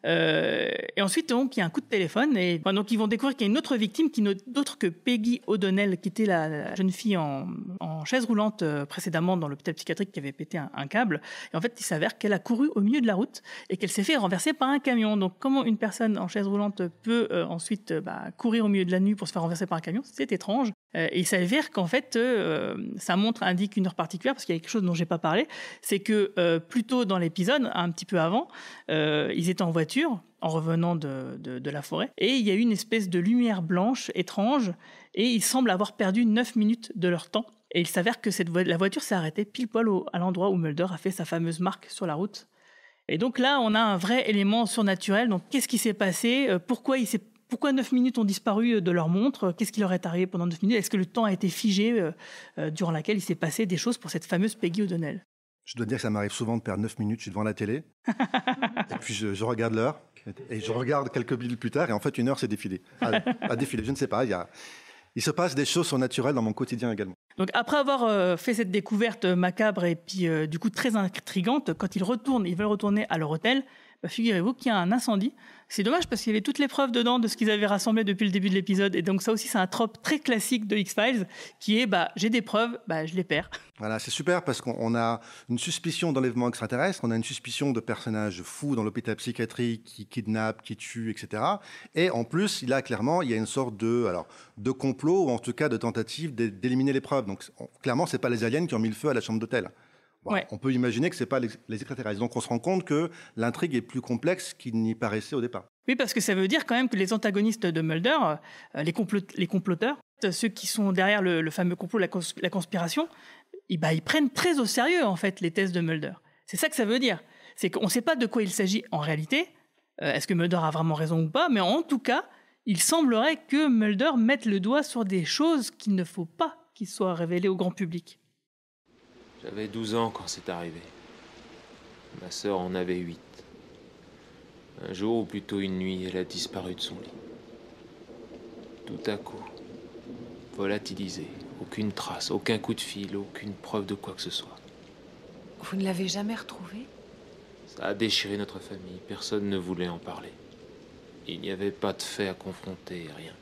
et ensuite donc il y a un coup de téléphone et donc ils vont découvrir qu'il y a une autre victime qui n'est d'autre que Peggy O'Donnell qui était la jeune fille en chaise roulante précédemment dans l'hôpital psychiatrique qui avait pété un câble et en fait il s'avère qu'elle a couru au milieu de la route et qu'elle s'est fait renverser par un camion. Donc comment une personne en chaise roulante peut ensuite courir au milieu de la nuit pour se faire renverser par un camion, c'est étrange. Et il s'avère qu'en fait, ça indique une heure particulière, parce qu'il y a quelque chose dont j'ai pas parlé, c'est que plus tôt dans l'épisode, un petit peu avant, ils étaient en voiture, en revenant de la forêt, et il y a eu une espèce de lumière blanche étrange, et ils semblent avoir perdu 9 minutes de leur temps. Et il s'avère que la voiture s'est arrêtée pile poil à l'endroit où Mulder a fait sa fameuse marque sur la route. Et donc là, on a un vrai élément surnaturel. Donc qu'est-ce qui s'est passé ? Pourquoi 9 minutes ont disparu de leur montre ? Qu'est-ce qui leur est arrivé pendant 9 minutes ? Est-ce que le temps a été figé durant laquelle il s'est passé des choses pour cette fameuse Peggy O'Donnell ? Je dois dire que ça m'arrive souvent de perdre 9 minutes, je suis devant la télé, et puis je regarde l'heure, et je regarde quelques minutes plus tard, et en fait, une heure s'est défilée. A défilé, je ne sais pas, il se passe des choses surnaturelles dans mon quotidien également. Donc après avoir fait cette découverte macabre et puis du coup très intrigante, quand ils veulent retourner à leur hôtel, figurez-vous qu'il y a un incendie. C'est dommage parce qu'il y avait toutes les preuves dedans de ce qu'ils avaient rassemblé depuis le début de l'épisode. Et donc ça aussi, c'est un trope très classique de X-Files qui est j'ai des preuves, je les perds. Voilà, c'est super parce qu'on a une suspicion d'enlèvement extraterrestre, on a une suspicion de personnages fous dans l'hôpital psychiatrique qui kidnappent, qui tuent, etc. Et en plus, il y a une sorte de complot ou en tout cas de tentative d'éliminer les preuves. Donc clairement, c'est pas les aliens qui ont mis le feu à la chambre d'hôtel. Bon, ouais. On peut imaginer que ce n'est pas les extraterrestres. Donc on se rend compte que l'intrigue est plus complexe qu'il n'y paraissait au départ. Oui, parce que ça veut dire quand même que les antagonistes de Mulder, les comploteurs, ceux qui sont derrière le fameux complot, la conspiration, ils prennent très au sérieux en fait les thèses de Mulder. C'est ça que ça veut dire. C'est qu'on ne sait pas de quoi il s'agit en réalité. Est-ce que Mulder a vraiment raison ou pas ? Mais en tout cas, il semblerait que Mulder mette le doigt sur des choses qu'il ne faut pas qu'ils soient révélées au grand public. J'avais 12 ans quand c'est arrivé. Ma sœur en avait 8. Un jour, ou plutôt une nuit, elle a disparu de son lit. Tout à coup, volatilisée, aucune trace, aucun coup de fil, aucune preuve de quoi que ce soit. Vous ne l'avez jamais retrouvée ? Ça a déchiré notre famille, personne ne voulait en parler. Il n'y avait pas de fait à confronter, rien.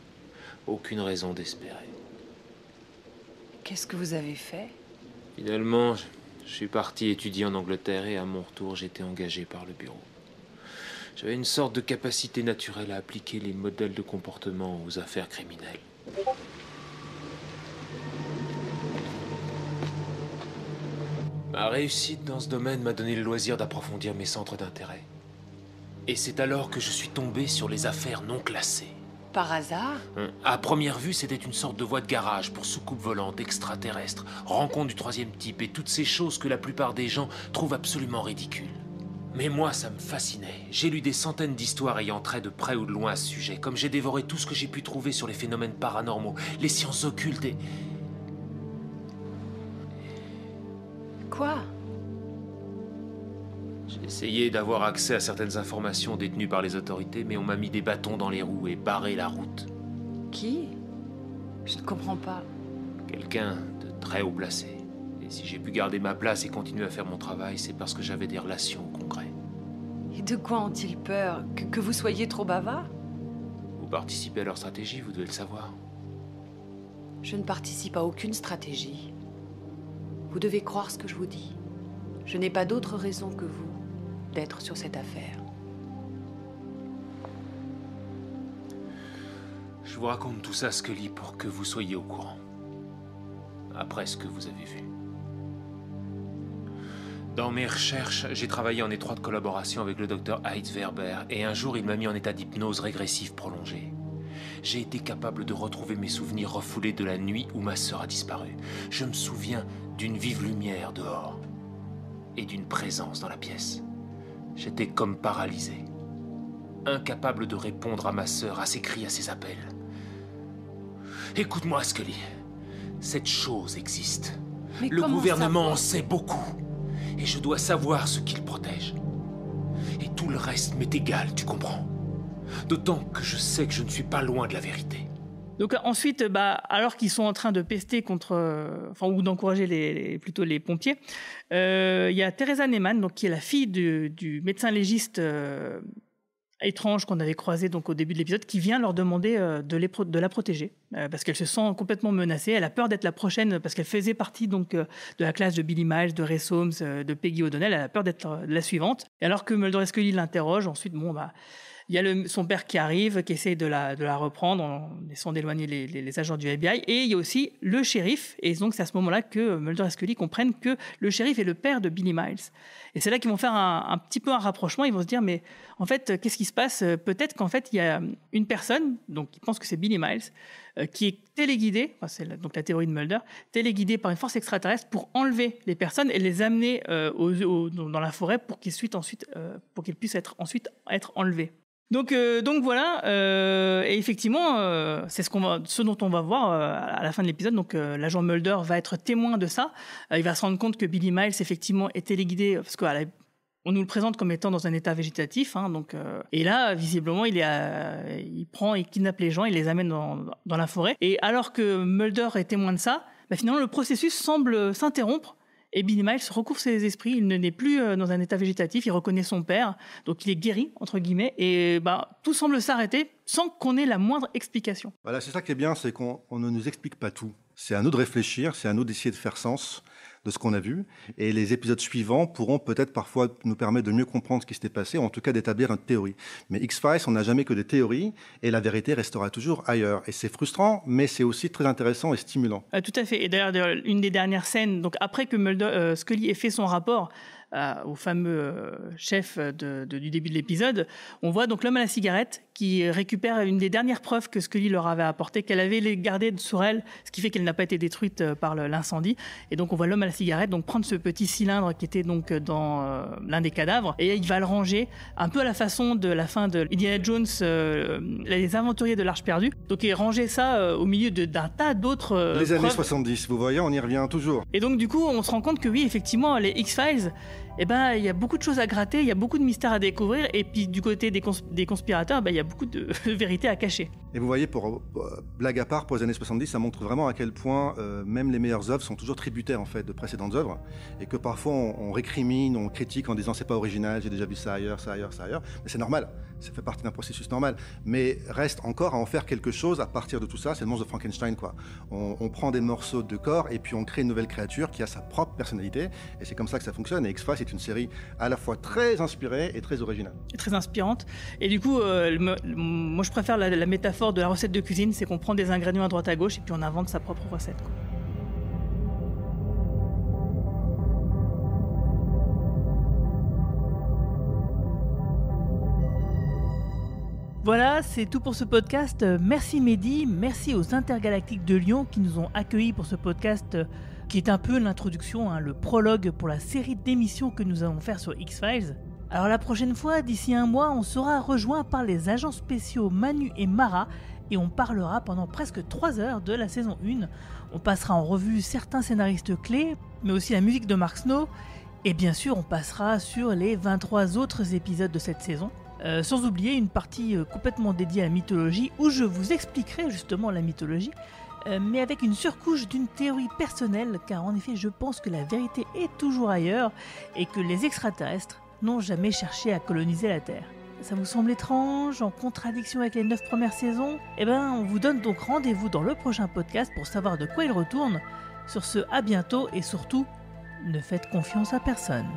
Aucune raison d'espérer. Qu'est-ce que vous avez fait ? Finalement, je suis parti étudier en Angleterre et à mon retour, j'étais engagé par le bureau. J'avais une sorte de capacité naturelle à appliquer les modèles de comportement aux affaires criminelles. Ma réussite dans ce domaine m'a donné le loisir d'approfondir mes centres d'intérêt. Et c'est alors que je suis tombé sur les affaires non classées. Par hasard ? À première vue, c'était une sorte de voie de garage pour soucoupe volante, extraterrestre, rencontre du troisième type et toutes ces choses que la plupart des gens trouvent absolument ridicules. Mais moi, ça me fascinait. J'ai lu des centaines d'histoires ayant trait de près ou de loin à ce sujet, comme j'ai dévoré tout ce que j'ai pu trouver sur les phénomènes paranormaux, les sciences occultes et... Quoi ? J'ai essayé d'avoir accès à certaines informations détenues par les autorités, mais on m'a mis des bâtons dans les roues et barré la route. Qui ? Je ne comprends pas. Quelqu'un de très haut placé. Et si j'ai pu garder ma place et continuer à faire mon travail, c'est parce que j'avais des relations au Congrès. Et de quoi ont-ils peur? Que vous soyez trop bavard? Vous participez à leur stratégie, vous devez le savoir. Je ne participe à aucune stratégie. Vous devez croire ce que je vous dis. Je n'ai pas d'autre raison que vous d'être sur cette affaire. Je vous raconte tout ça, Scully, pour que vous soyez au courant. Après ce que vous avez vu. Dans mes recherches, j'ai travaillé en étroite collaboration avec le docteur Heitz-Werber, et un jour, il m'a mis en état d'hypnose régressive prolongée. J'ai été capable de retrouver mes souvenirs refoulés de la nuit où ma sœur a disparu. Je me souviens d'une vive lumière dehors et d'une présence dans la pièce. J'étais comme paralysé, incapable de répondre à ma sœur, à ses cris, à ses appels. Écoute-moi, Scully. Cette chose existe. Mais le gouvernement en sait beaucoup. Et je dois savoir ce qu'il protège. Et tout le reste m'est égal, tu comprends? D'autant que je sais que je ne suis pas loin de la vérité. Donc ensuite, alors qu'ils sont en train de pester contre, ou d'encourager plutôt les pompiers, il y a Teresa Neyman, donc qui est la fille du médecin légiste étrange qu'on avait croisé donc au début de l'épisode, qui vient leur demander de la protéger parce qu'elle se sent complètement menacée. Elle a peur d'être la prochaine parce qu'elle faisait partie donc de la classe de Billy Miles, de Ray Soames, de Peggy O'Donnell. Elle a peur d'être la suivante. Et alors que Mulder et Scully l'interrogent, ensuite il y a son père qui arrive, qui essaye de la reprendre en essayant d'éloigner les agents du FBI. Et il y a aussi le shérif. Et donc, c'est à ce moment-là que Mulder et Scully comprennent que le shérif est le père de Billy Miles. Et c'est là qu'ils vont faire un petit peu un rapprochement. Ils vont se dire, mais en fait, qu'est-ce qui se passe? Peut-être qu'en fait, il y a une personne, donc qui pense que c'est Billy Miles, qui est téléguidée, donc la théorie de Mulder, téléguidée par une force extraterrestre pour enlever les personnes et les amener dans la forêt pour qu'ils puissent être enlevés. Donc voilà, et effectivement, c'est ce dont on va voir à la fin de l'épisode. Donc l'agent Mulder va être témoin de ça. Il va se rendre compte que Billy Miles effectivement est téléguidé parce qu'on nous le présente comme étant dans un état végétatif. Et là, visiblement, il kidnappe les gens, il les amène dans la forêt. Et alors que Mulder est témoin de ça, finalement le processus semble s'interrompre. Et Billy Miles recouvre ses esprits, il n'est plus dans un état végétatif, il reconnaît son père, donc il est guéri, entre guillemets, et tout semble s'arrêter sans qu'on ait la moindre explication. Voilà, c'est ça qui est bien, c'est qu'on ne nous explique pas tout. C'est à nous de réfléchir, c'est à nous d'essayer de faire sens de ce qu'on a vu, et les épisodes suivants pourront peut-être parfois nous permettre de mieux comprendre ce qui s'était passé, ou en tout cas d'établir une théorie. Mais X-Files, on n'a jamais que des théories, et la vérité restera toujours ailleurs. Et c'est frustrant, mais c'est aussi très intéressant et stimulant. Tout à fait. Et d'ailleurs, une des dernières scènes, donc après que Scully ait fait son rapport au fameux chef du début de l'épisode, on voit donc l'homme à la cigarette qui récupère une des dernières preuves que Scully leur avait apportées, qu'elle avait les gardées sur elle, ce qui fait qu'elle n'a pas été détruite par l'incendie. Et donc on voit l'homme à la cigarette donc prendre ce petit cylindre qui était donc dans l'un des cadavres, et il va le ranger un peu à la façon de la fin de Indiana Jones, les aventuriers de l'Arche perdue. Donc il rangeait ça au milieu d'un tas d'autres les années preuves. 70, vous voyez, on y revient toujours. Et donc du coup on se rend compte que oui, effectivement, les X-Files, il y a beaucoup de choses à gratter, il y a beaucoup de mystères à découvrir, et puis du côté des conspirateurs, il y a beaucoup de vérités à cacher. Et vous voyez, blague à part, pour les années 70, ça montre vraiment à quel point même les meilleures œuvres sont toujours tributaires en fait de précédentes œuvres, et que parfois on récrimine, on critique en disant c'est pas original, j'ai déjà vu ça ailleurs, mais c'est normal, ça fait partie d'un processus normal. Mais reste encore à en faire quelque chose à partir de tout ça, c'est le monstre de Frankenstein quoi. On prend des morceaux de corps et puis on crée une nouvelle créature qui a sa propre personnalité, et c'est comme ça que ça fonctionne. Et X-Files est une série à la fois très inspirée et très originale. Et très inspirante. Et du coup, moi je préfère la métaphore de la recette de cuisine, c'est qu'on prend des ingrédients à droite à gauche et puis on invente sa propre recette, quoi. Voilà, c'est tout pour ce podcast. Merci Mehdi, merci aux Intergalactiques de Lyon qui nous ont accueillis pour ce podcast qui est un peu l'introduction, le prologue pour la série d'émissions que nous allons faire sur X-Files. Alors la prochaine fois, d'ici un mois, on sera rejoint par les agents spéciaux Manu et Mara et on parlera pendant presque 3 heures de la saison 1. On passera en revue certains scénaristes clés, mais aussi la musique de Mark Snow, et bien sûr on passera sur les 23 autres épisodes de cette saison. Sans oublier une partie complètement dédiée à la mythologie où je vous expliquerai justement la mythologie, mais avec une surcouche d'une théorie personnelle, car en effet je pense que la vérité est toujours ailleurs et que les extraterrestres n'ont jamais cherché à coloniser la Terre. Ça vous semble étrange, en contradiction avec les 9 premières saisons ? Eh ben, on vous donne donc rendez-vous dans le prochain podcast pour savoir de quoi il retourne. Sur ce, à bientôt et surtout, ne faites confiance à personne.